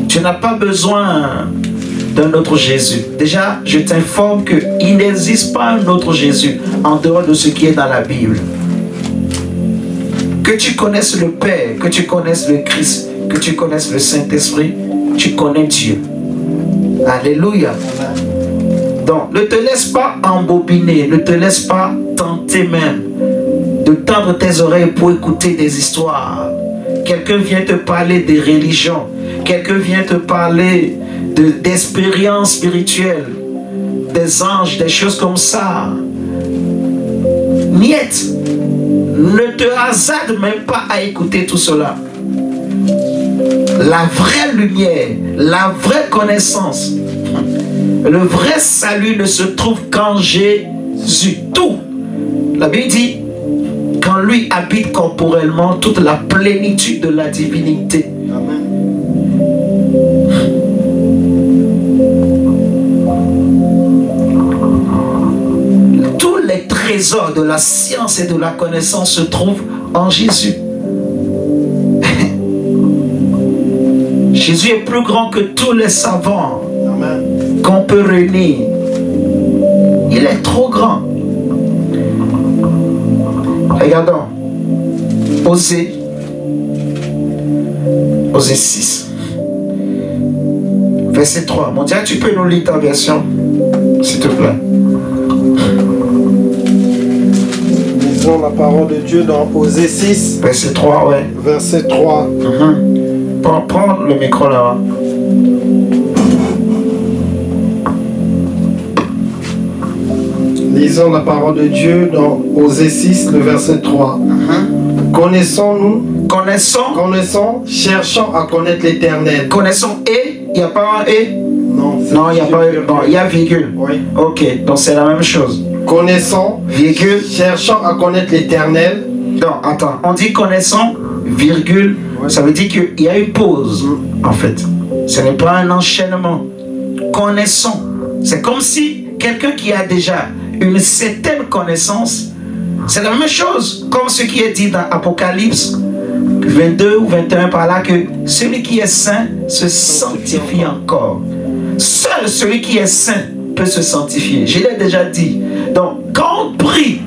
Tu n'as pas besoin d'un autre Jésus. Déjà, je t'informe qu'il n'existe pas un autre Jésus en dehors de ce qui est dans la Bible. Que tu connaisses le Père, que tu connaisses le Christ, que tu connaisses le Saint-Esprit, tu connais Dieu. Alléluia. Donc, ne te laisse pas embobiner, ne te laisse pas tenter même de tendre tes oreilles pour écouter des histoires. Quelqu'un vient te parler des religions, quelqu'un vient te parler d'expériences spirituelles, des anges, des choses comme ça. Niet, ne te hasarde même pas à écouter tout cela. La vraie lumière, la vraie connaissance, le vrai salut ne se trouve qu'en Jésus. Tout. La Bible dit, qu'en lui habite corporellement toute la plénitude de la divinité. Amen. Tous les trésors de la science et de la connaissance se trouvent en Jésus. Jésus est plus grand que tous les savants qu'on peut réunir. Il est trop grand. Regardons. Osée 6. Verset 3. Mon Dieu, tu peux nous lire ta version, s'il te plaît. Lisons la parole de Dieu dans Osée 6. Verset 3, ouais. Verset 3. Prends le micro là-bas. Lisons la parole de Dieu dans Osée 6, le verset 3. Connaissons-nous, connaissons, cherchons à connaître l'Éternel. Connaissons et, il n'y a pas un et? Non, il n'y a pas un, bon, il y a virgule. Oui. Ok, donc c'est la même chose. Connaissons, virgule, cherchons à connaître l'Éternel. Non, attends, on dit connaissons, virgule, oui. Ça veut dire qu'il y a une pause, en fait. Ce n'est pas un enchaînement. Connaissons. C'est comme si quelqu'un qui a déjà une certaine connaissance, c'est la même chose, comme ce qui est dit dans Apocalypse 22 ou 21 par là, que celui qui est saint se sanctifie encore. Seul celui qui est saint peut se sanctifier. Je l'ai déjà dit. Donc, quand on prie,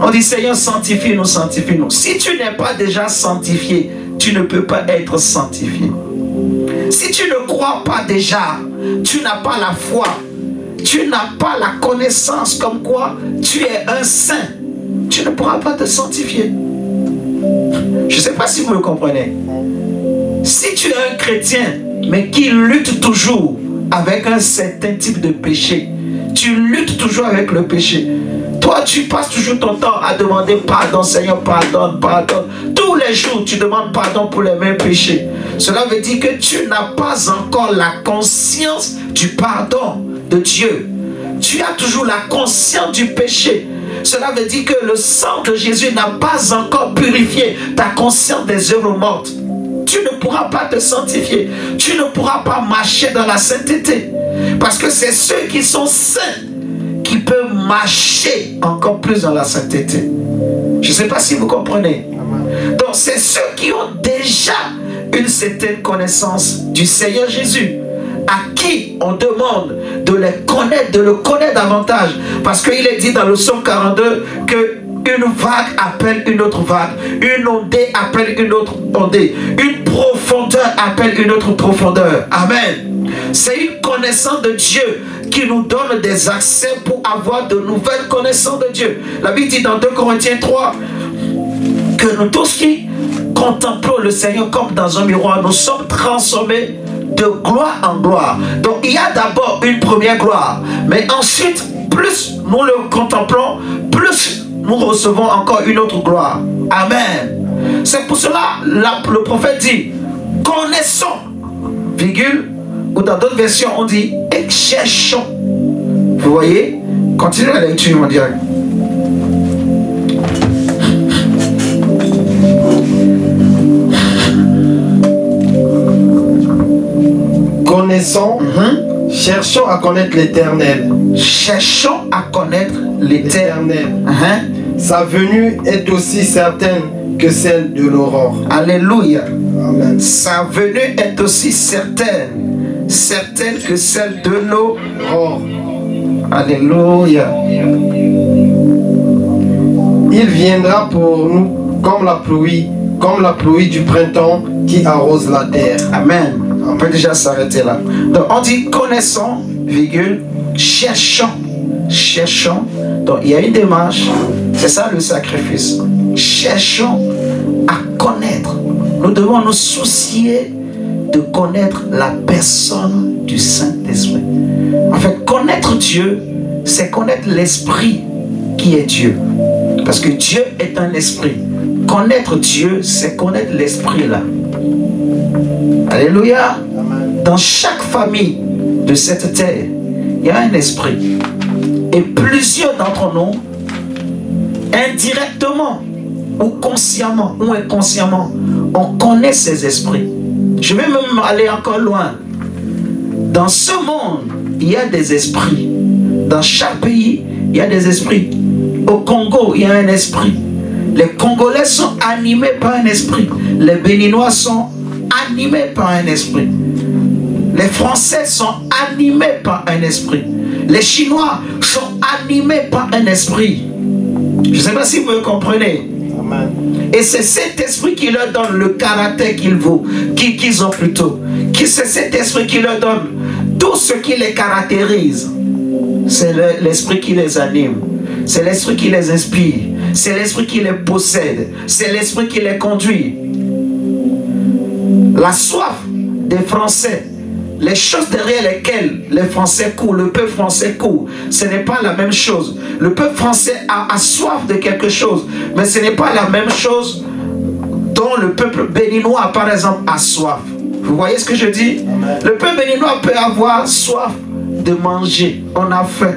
on dit Seigneur, sanctifie-nous, sanctifie-nous. Si tu n'es pas déjà sanctifié, tu ne peux pas être sanctifié. Si tu ne crois pas déjà, tu n'as pas la foi, tu n'as pas la connaissance comme quoi tu es un saint, tu ne pourras pas te sanctifier. Je ne sais pas si vous le comprenez. Si tu es un chrétien, mais qui lutte toujours avec un certain type de péché, tu luttes toujours avec le péché. Toi, tu passes toujours ton temps à demander pardon, Seigneur, pardonne, pardonne. Tous les jours, tu demandes pardon pour les mêmes péchés. Cela veut dire que tu n'as pas encore la conscience du pardon de Dieu. Tu as toujours la conscience du péché. Cela veut dire que le sang de Jésus n'a pas encore purifié ta conscience des œuvres mortes. Tu ne pourras pas te sanctifier. Tu ne pourras pas marcher dans la sainteté. Parce que c'est ceux qui sont saints qui peuvent marcher encore plus dans la sainteté. Je ne sais pas si vous comprenez. Donc c'est ceux qui ont déjà une certaine connaissance du Seigneur Jésus, à qui on demande de les connaître, de le connaître davantage. Parce qu'il est dit dans le psaume 42 que une vague appelle une autre vague, une ondée appelle une autre ondée, une profondeur appelle une autre profondeur. Amen. C'est une connaissance de Dieu qui nous donne des accès pour avoir de nouvelles connaissances de Dieu. La Bible dit dans 2 Corinthiens 3 que nous tous qui contemplons le Seigneur comme dans un miroir, nous sommes transformés de gloire en gloire. Donc il y a d'abord une première gloire, mais ensuite plus nous le contemplons, plus nous recevons encore une autre gloire. Amen. C'est pour cela le prophète dit connaissons, virgule, ou dans d'autres versions on dit et cherchons. Vous voyez? Continuez la lecture, mon Dieu. Connaissons, cherchons à connaître l'Éternel. Cherchons à connaître l'Éternel. Sa venue est aussi certaine que celle de l'aurore. Alléluia. Amen. Sa venue est aussi certaine. certaines que celles de nos... Oh. Alléluia. Il viendra pour nous comme la pluie du printemps qui arrose la terre. Amen. On peut déjà s'arrêter là. Donc on dit connaissons, virgule, cherchons. Cherchons. Donc il y a une démarche. C'est ça le sacrifice. Cherchons à connaître. Nous devons nous soucier de connaître la personne du Saint-Esprit. En fait, connaître Dieu, c'est connaître l'Esprit qui est Dieu. Parce que Dieu est un esprit. Connaître Dieu, c'est connaître l'Esprit là. Alléluia. Dans chaque famille de cette terre, il y a un esprit. Et plusieurs d'entre nous, indirectement ou consciemment ou inconsciemment, on connaît ces esprits. Je vais même aller encore loin. Dans ce monde, il y a des esprits. Dans chaque pays, il y a des esprits. Au Congo, il y a un esprit. Les Congolais sont animés par un esprit. Les Béninois sont animés par un esprit. Les Français sont animés par un esprit. Les Chinois sont animés par un esprit. Je ne sais pas si vous me comprenez. Amen. Et c'est cet esprit qui leur donne le caractère qu'ils ont plutôt. C'est cet esprit qui leur donne tout ce qui les caractérise. C'est l'esprit qui les anime. C'est l'esprit qui les inspire. C'est l'esprit qui les possède. C'est l'esprit qui les conduit. La soif des Français, les choses derrière lesquelles les Français courent, le peuple français court, ce n'est pas la même chose. Le peuple français a soif de quelque chose, mais ce n'est pas la même chose dont le peuple béninois, par exemple, a soif. Vous voyez ce que je dis? Le peuple béninois peut avoir soif de manger. On a faim.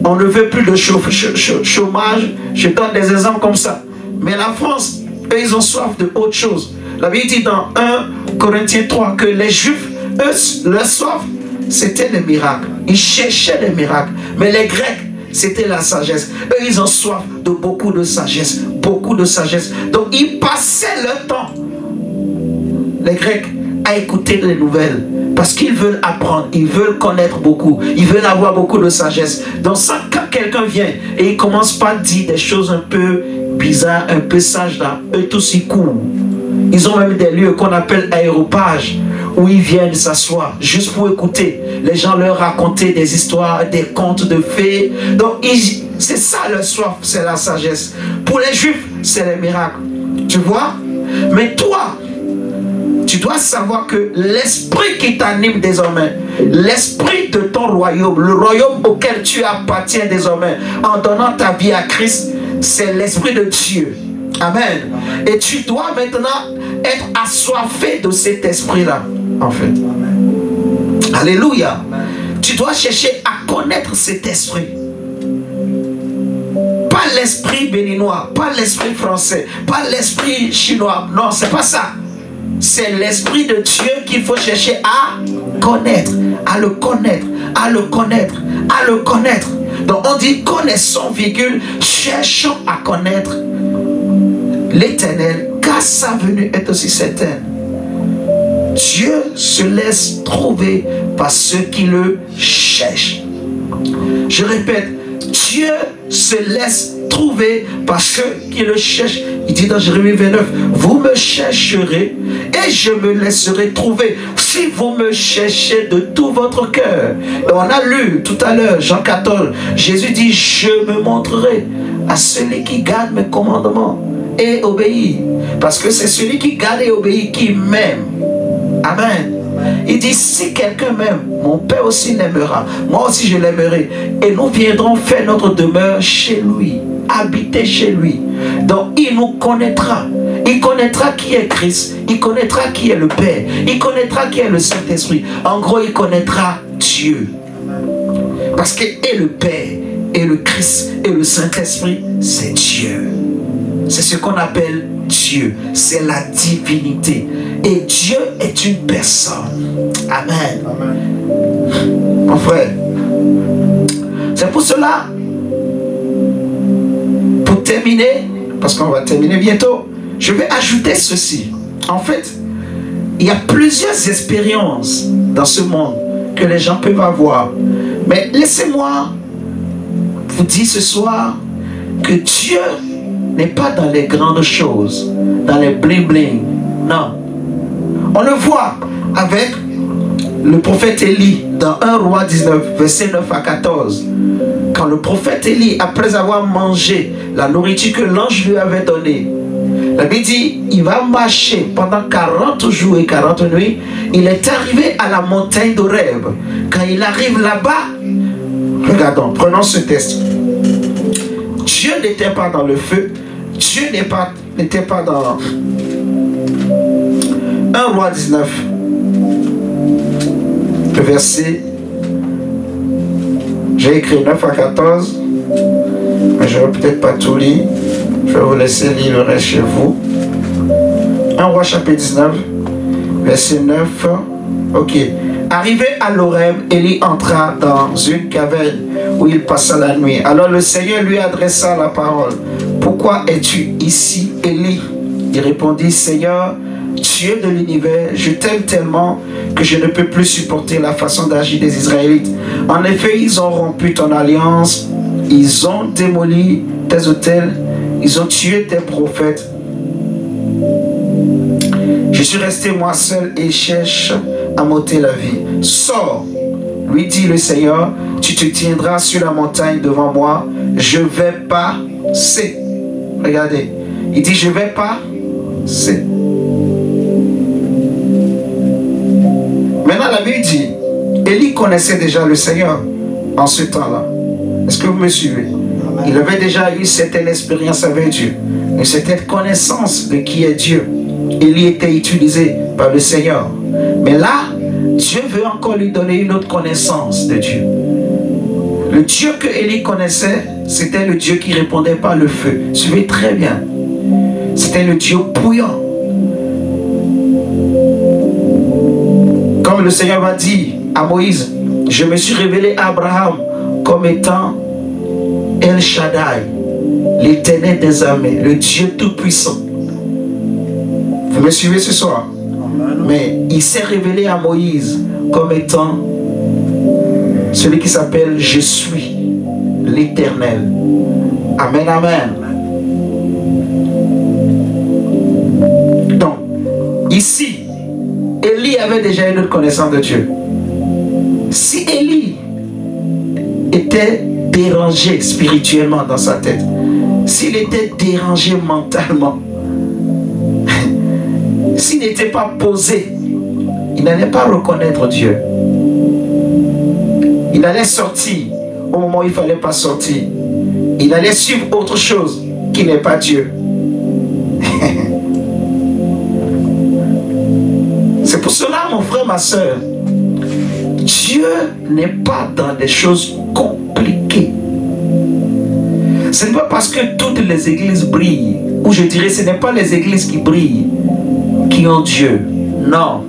On ne veut plus de chômage. Je donne des exemples comme ça. Mais la France, eux, ils ont soif de autre chose. La Bible dit dans 1 Corinthiens 3 que les Juifs, eux, leur soif, c'était les miracles. Ils cherchaient les miracles. Mais les Grecs, c'était la sagesse. Eux, ils ont soif de beaucoup de sagesse. Beaucoup de sagesse. Donc, ils passaient leur temps, les Grecs, à écouter les nouvelles. Parce qu'ils veulent apprendre, ils veulent connaître beaucoup, ils veulent avoir beaucoup de sagesse. Donc ça, quand quelqu'un vient et il commence par dire des choses un peu bizarres, un peu sages là, eux tous ils courent. Ils ont même des lieux qu'on appelle aéropages, où ils viennent s'asseoir, juste pour écouter. Les gens leur raconter des histoires, des contes de fées. Donc c'est ça leur soif, c'est la sagesse. Pour les Juifs, c'est les miracles. Tu vois? Mais toi, tu dois savoir que l'esprit qui t'anime désormais, l'esprit de ton royaume, le royaume auquel tu appartiens désormais, en donnant ta vie à Christ, c'est l'esprit de Dieu. Amen. Et tu dois maintenant être assoiffé de cet esprit-là, en fait. Alléluia. Tu dois chercher à connaître cet esprit. Pas l'esprit béninois, pas l'esprit français, pas l'esprit chinois. Non, c'est pas ça. C'est l'esprit de Dieu qu'il faut chercher à connaître, à le connaître, à le connaître, à le connaître. Donc on dit connaissons, virgule, cherchons à connaître l'Éternel, car sa venue est aussi certaine. Dieu se laisse trouver par ceux qui le cherchent. Je répète, Dieu se laisse trouver par ceux qui le cherchent. Il dit dans Jérémie 29, vous me chercherez et je me laisserai trouver si vous me cherchez de tout votre cœur. Et on a lu tout à l'heure, Jean 14, Jésus dit, je me montrerai à celui qui garde mes commandements et obéit. Parce que c'est celui qui garde et obéit qui m'aime. Amen. Il dit, si quelqu'un m'aime, mon Père aussi l'aimera. Moi aussi je l'aimerai. Et nous viendrons faire notre demeure chez lui. Habiter chez lui. Donc il nous connaîtra. Il connaîtra qui est Christ. Il connaîtra qui est le Père. Il connaîtra qui est le Saint-Esprit. En gros, il connaîtra Dieu. Parce que et le Père, et le Christ, et le Saint-Esprit, c'est Dieu. C'est ce qu'on appelle Dieu. C'est la divinité. Et Dieu est une personne. Amen. Amen. Mon frère, c'est pour cela, pour terminer, parce qu'on va terminer bientôt, je vais ajouter ceci. En fait, Il y a plusieurs expériences dans ce monde que les gens peuvent avoir. Mais laissez-moi vous dire ce soir que Dieu n'est pas dans les grandes choses, dans les bling-bling. Non. On le voit avec le prophète Élie dans 1 Roi 19, versets 9 à 14. Quand le prophète Élie, après avoir mangé la nourriture que l'ange lui avait donnée, la Bible dit, il va marcher pendant 40 jours et 40 nuits. Il est arrivé à la montagne d'Horeb. Quand il arrive là-bas, regardons, prenons ce texte. Dieu n'était pas dans le feu. Dieu n'était pas dans 1 Roi 19. Le verset, j'ai écrit 9 à 14, mais je ne vais peut-être pas tout lire. Je vais vous laisser lire le reste chez vous. 1 Roi chapitre 19, verset 9. Ok. Arrivé à l'Horeb, Élie entra dans une caverne où il passa la nuit. Alors le Seigneur lui adressa la parole. Pourquoi es-tu ici, Élie? Il répondit, Seigneur, Dieu de l'univers, je t'aime tellement que je ne peux plus supporter la façon d'agir des Israélites. En effet, ils ont rompu ton alliance, ils ont démoli tes autels, ils ont tué tes prophètes. Je suis resté moi seul et cherche à m'ôter la vie. Sors, lui dit le Seigneur, tu te tiendras sur la montagne devant moi, je vais passer. Regardez, il dit je vais passer. Maintenant la Bible dit, Élie connaissait déjà le Seigneur en ce temps-là. Est-ce que vous me suivez? Il avait déjà eu certaine expérience avec Dieu, une certaine connaissance de qui est Dieu. Élie était utilisé par le Seigneur. Mais là, Dieu veut encore lui donner une autre connaissance de Dieu. Le Dieu que Élie connaissait, c'était le Dieu qui répondait par le feu. Suivez très bien. C'était le Dieu bouillant. Comme le Seigneur va dire à Moïse, je me suis révélé à Abraham comme étant El Shaddai, l'Éternel des armées, le Dieu tout-puissant. Vous me suivez ce soir? Mais il s'est révélé à Moïse comme étant celui qui s'appelle Je suis l'Éternel. Amen, amen. Donc, ici, Élie avait déjà une autre connaissance de Dieu. Si Élie était dérangé spirituellement dans sa tête, s'il était dérangé mentalement, s'il n'était pas posé, il n'allait pas reconnaître Dieu. Il allait sortir au moment où il ne fallait pas sortir. Il allait suivre autre chose qui n'est pas Dieu. C'est pour cela, mon frère, ma soeur, Dieu n'est pas dans des choses compliquées. Ce n'est pas parce que toutes les églises brillent, ou je dirais ce n'est pas les églises qui brillent, qui ont Dieu. Non.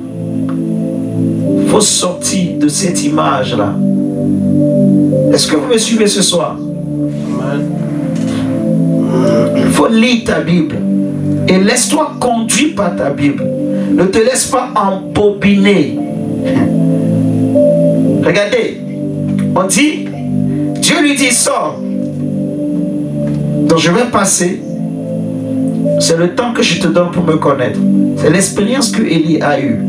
Il faut sortir de cette image-là. Est-ce que vous me suivez ce soir? Il faut lire ta Bible. Et laisse-toi conduire par ta Bible. Ne te laisse pas embobiner. Regardez. On dit, Dieu lui dit, sors. Donc je vais passer. C'est le temps que je te donne pour me connaître. C'est l'expérience que Élie a eue.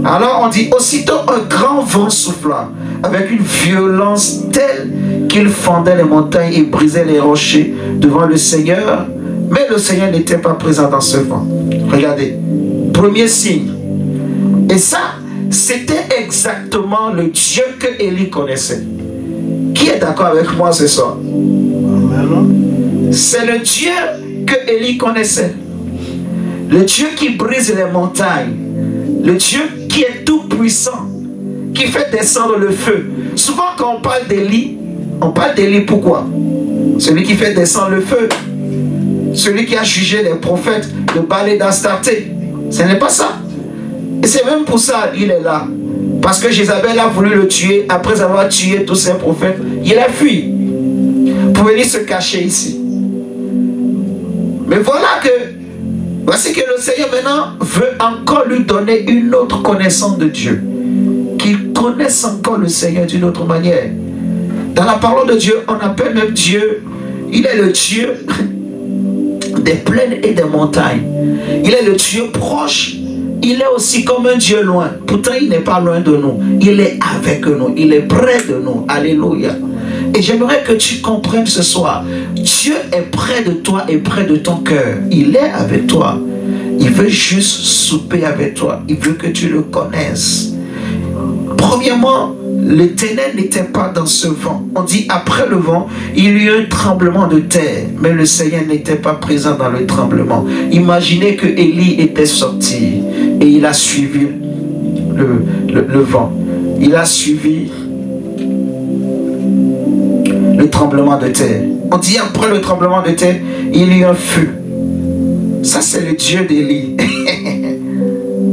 Alors on dit, aussitôt un grand vent souffla, avec une violence telle qu'il fendait les montagnes et brisait les rochers devant le Seigneur. Mais le Seigneur n'était pas présent dans ce vent. Regardez, premier signe. Et ça, c'était exactement le Dieu que Élie connaissait. Qui est d'accord avec moi ce soir? C'est le Dieu que Élie connaissait. Le Dieu qui brise les montagnes. Le Dieu qui est tout puissant. Qui fait descendre le feu. Souvent quand on parle d'Élie, on parle d'Élie pourquoi? Celui qui fait descendre le feu. Celui qui a jugé les prophètes de Baal et d'Astarté. Ce n'est pas ça. Et c'est même pour ça qu'il est là. Parce que Jézabel a voulu le tuer. Après avoir tué tous ses prophètes, il a fui pour venir se cacher ici. Mais voilà que Voici que le Seigneur maintenant veut encore lui donner une autre connaissance de Dieu. Qu'il connaisse encore le Seigneur d'une autre manière. Dans la parole de Dieu, on appelle même Dieu, il est le Dieu des plaines et des montagnes. Il est le Dieu proche. Il est aussi comme un Dieu loin. Pourtant, il n'est pas loin de nous. Il est avec nous. Il est près de nous. Alléluia. Et j'aimerais que tu comprennes ce soir. Dieu est près de toi et près de ton cœur. Il est avec toi. Il veut juste souper avec toi. Il veut que tu le connaisses. Premièrement, le ténèbre n'était pas dans ce vent. On dit après le vent, il y eut un tremblement de terre. Mais le Seigneur n'était pas présent dans le tremblement. Imaginez que Élie était sorti et il a suivi le vent. Il a suivi le tremblement de terre. On dit après le tremblement de terre, il y eut un feu. Ça c'est le Dieu d'Élie.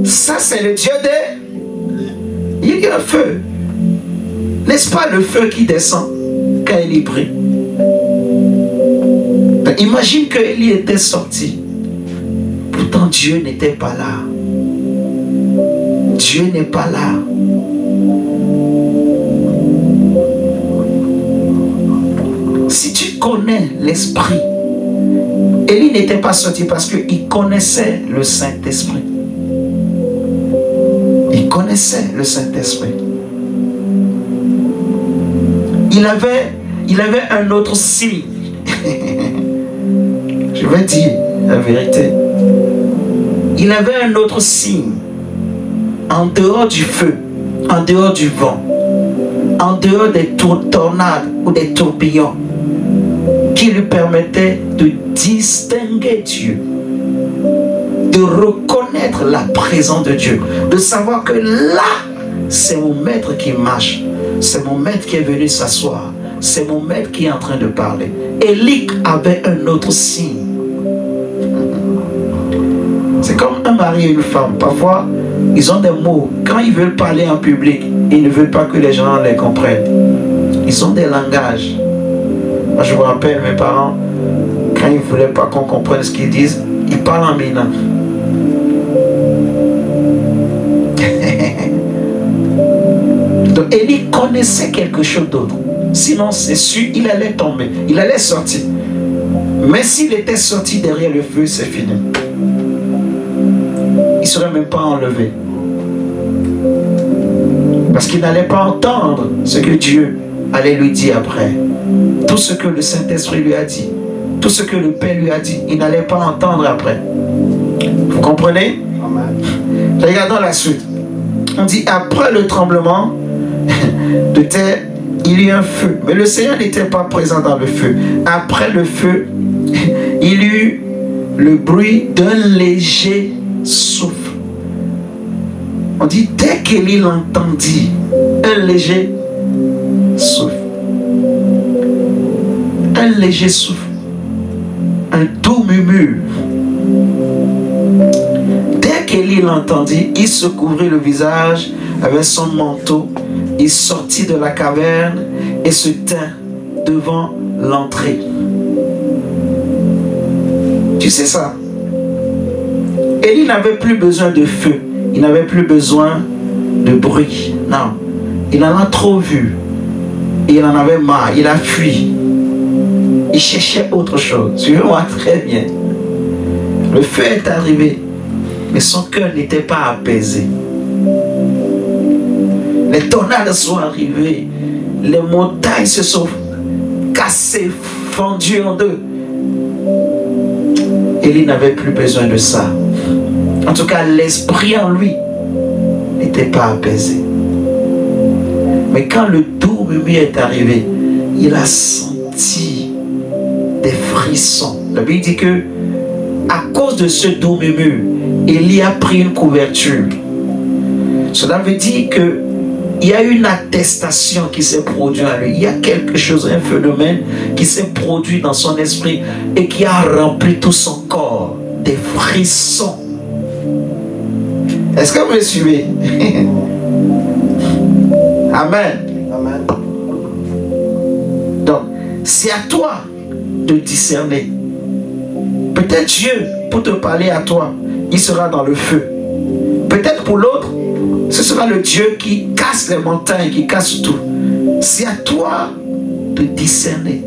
Ça c'est le Dieu d'Élie. Il y a un feu. N'est-ce pas le feu qui descend quand Élie prie? Imagine que Élie était sorti. Pourtant Dieu n'était pas là. Dieu n'est pas là. Si tu connais l'esprit, Élie n'était pas sorti parce qu'il connaissait le Saint-Esprit. Il connaissait le Saint-Esprit. Il avait un autre signe. Je vais dire la vérité. Il avait un autre signe. En dehors du feu, en dehors du vent, en dehors des tornades ou des tourbillons, qui lui permettait de distinguer Dieu, de reconnaître la présence de Dieu, de savoir que là, c'est mon maître qui marche, c'est mon maître qui est venu s'asseoir, c'est mon maître qui est en train de parler. Élie avait un autre signe. C'est comme un mari et une femme. Parfois, ils ont des mots. Quand ils veulent parler en public, ils ne veulent pas que les gens les comprennent. Ils ont des langages. Moi, je me rappelle, mes parents, quand ils ne voulaient pas qu'on comprenne ce qu'ils disent, ils parlent en minant. Donc, Élie connaissait quelque chose d'autre. Sinon, c'est sûr, il allait tomber. Il allait sortir. Mais s'il était sorti derrière le feu, c'est fini. Il ne serait même pas enlevé. Parce qu'il n'allait pas entendre ce que Dieu allait lui dire après. Tout ce que le Saint-Esprit lui a dit, tout ce que le Père lui a dit, il n'allait pas entendre après. Vous comprenez? Amen. Regardons la suite. On dit après le tremblement de terre, il y eut un feu. Mais le Seigneur n'était pas présent dans le feu. Après le feu, il y eut le bruit d'un léger souffle. On dit dès qu'Élie l'entendit, un léger souffle. Un léger souffle. Un doux murmure. Dès qu'Élie l'entendit, il se couvrit le visage avec son manteau. Il sortit de la caverne et se tint devant l'entrée. Tu sais ça? Élie n'avait plus besoin de feu. Il n'avait plus besoin de bruit. Non. Il en a trop vu. Et il en avait marre. Il a fui. Il cherchait autre chose. Suivez-moi très bien. Le feu est arrivé. Mais son cœur n'était pas apaisé. Les tornades sont arrivées. Les montagnes se sont cassées, fendues en deux. Élie n'avait plus besoin de ça. En tout cas, l'esprit en lui n'était pas apaisé. Mais quand le doux murmure est arrivé, il a senti des frissons. La Bible dit que à cause de ce doux murmure, Élie a pris une couverture. Cela veut dire que il y a une attestation qui s'est produite en lui. Il y a quelque chose, un phénomène qui s'est produit dans son esprit et qui a rempli tout son corps. Des frissons. Est-ce que vous me suivez? Amen. Amen. Donc, c'est à toi de discerner. Peut-être Dieu pour te parler à toi, il sera dans le feu. Peut-être pour l'autre, ce sera le Dieu qui casse les montagnes, qui casse tout. C'est à toi de discerner.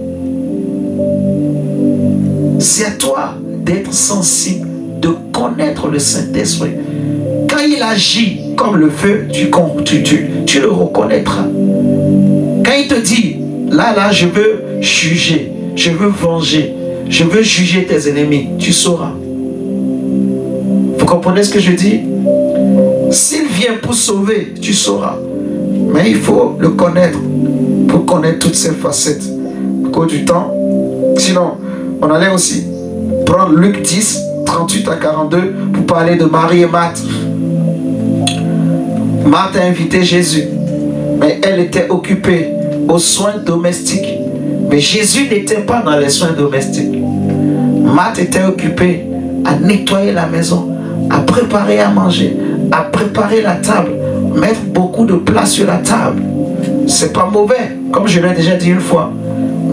C'est à toi d'être sensible, de connaître le Saint-Esprit. Quand il agit comme le feu, tu le reconnaîtras. Quand il te dit, là, je veux juger, je veux venger, je veux juger tes ennemis, tu sauras. Vous comprenez ce que je dis? S'il vient pour sauver, tu sauras. Mais il faut le connaître, pour connaître toutes ses facettes. Au cours du temps, sinon, on allait aussi prendre Luc 10, 38 à 42, pour parler de Marie et Marthe. Marthe a invité Jésus, mais elle était occupée aux soins domestiques. Mais Jésus n'était pas dans les soins domestiques. Marthe était occupée à nettoyer la maison, à préparer à manger, à préparer la table, mettre beaucoup de plats sur la table. C'est pas mauvais, comme je l'ai déjà dit une fois.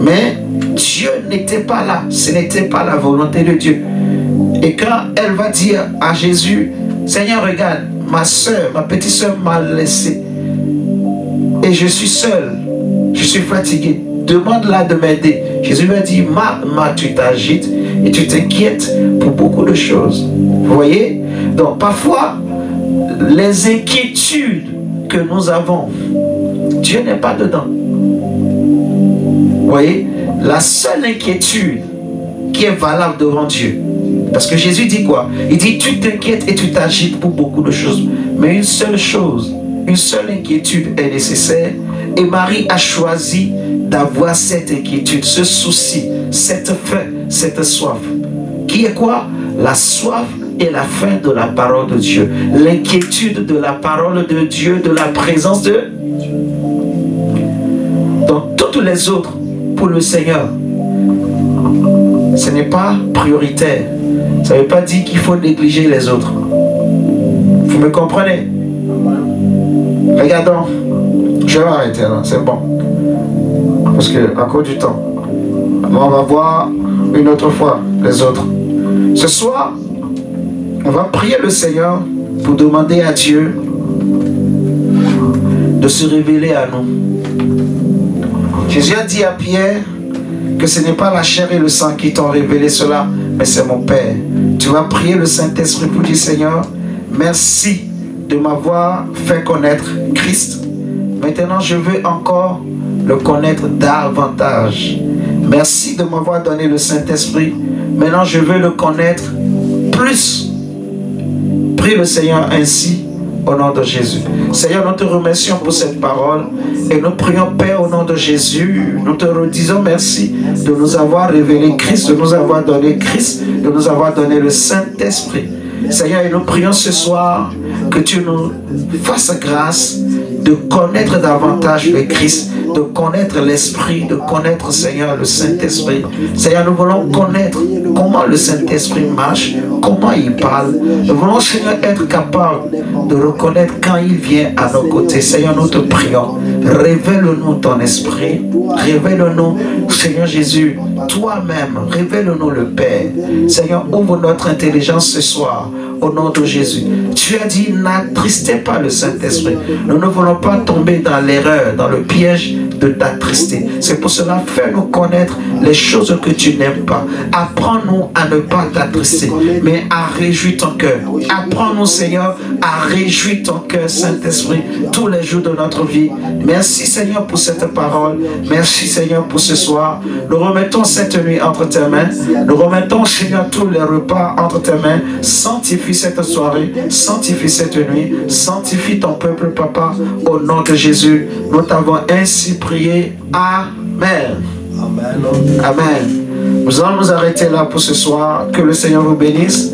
Mais Dieu n'était pas là. Ce n'était pas la volonté de Dieu. Et quand elle va dire à Jésus, Seigneur, regarde, ma soeur, ma petite soeur m'a laissé. Et je suis seule. Je suis fatigué. Demande-la de m'aider. Jésus lui a dit, tu t'agites et tu t'inquiètes pour beaucoup de choses. Vous voyez? Donc parfois, les inquiétudes que nous avons, Dieu n'est pas dedans. Vous voyez? La seule inquiétude qui est valable devant Dieu. Parce que Jésus dit quoi? Il dit, tu t'inquiètes et tu t'agites pour beaucoup de choses. Mais une seule chose, une seule inquiétude est nécessaire. Et Marie a choisi d'avoir cette inquiétude, ce souci, cette faim, cette soif. Qui est quoi? La soif et la faim de la parole de Dieu. L'inquiétude de la parole de Dieu, de la présence de Dieu. Donc toutes les autres, pour le Seigneur, ce n'est pas prioritaire. Ça ne veut pas dire qu'il faut négliger les autres. Vous me comprenez? Regardons. Je vais arrêter là, c'est bon. Parce que à cause du temps, on va voir une autre fois les autres. Ce soir, on va prier le Seigneur pour demander à Dieu de se révéler à nous. Jésus a dit à Pierre que ce n'est pas la chair et le sang qui t'ont révélé cela, mais c'est mon Père. Tu vas prier le Saint-Esprit pour dire, Seigneur, merci de m'avoir fait connaître Christ. Maintenant, je veux encore le connaître davantage. Merci de m'avoir donné le Saint-Esprit. Maintenant, je veux le connaître plus. Prie le Seigneur ainsi au nom de Jésus. Seigneur, nous te remercions pour cette parole et nous prions, Père, au nom de Jésus. Nous te redisons merci de nous avoir révélé Christ, de nous avoir donné Christ, de nous avoir donné le Saint-Esprit. Seigneur, et nous prions ce soir que tu nous fasses grâce de connaître davantage le Christ, de connaître l'Esprit, de connaître, Seigneur, le Saint-Esprit. Seigneur, nous voulons connaître comment le Saint-Esprit marche, comment il parle. Nous voulons, Seigneur, être capables de reconnaître quand il vient à nos côtés. Seigneur, nous te prions. Révèle-nous ton esprit. Révèle-nous, Seigneur Jésus, toi-même. Révèle-nous le Père. Seigneur, ouvre notre intelligence ce soir. Au nom de Jésus. Tu as dit, n'attristez pas le Saint-Esprit. Nous ne voulons pas tomber dans l'erreur, dans le piège de t'attrister. C'est pour cela, fais-nous connaître les choses que tu n'aimes pas. Apprends-nous à ne pas t'attrister, mais à réjouir ton cœur. Apprends-nous, Seigneur, à réjouir ton cœur, Saint-Esprit, tous les jours de notre vie. Merci, Seigneur, pour cette parole. Merci, Seigneur, pour ce soir. Nous remettons cette nuit entre tes mains. Nous remettons, Seigneur, tous les repas entre tes mains. Sanctifie cette soirée, sanctifie cette nuit, sanctifie ton peuple, Papa, au nom de Jésus. Nous t'avons ainsi prié. Amen. Amen. Amen. Nous allons nous arrêter là pour ce soir. Que le Seigneur vous bénisse.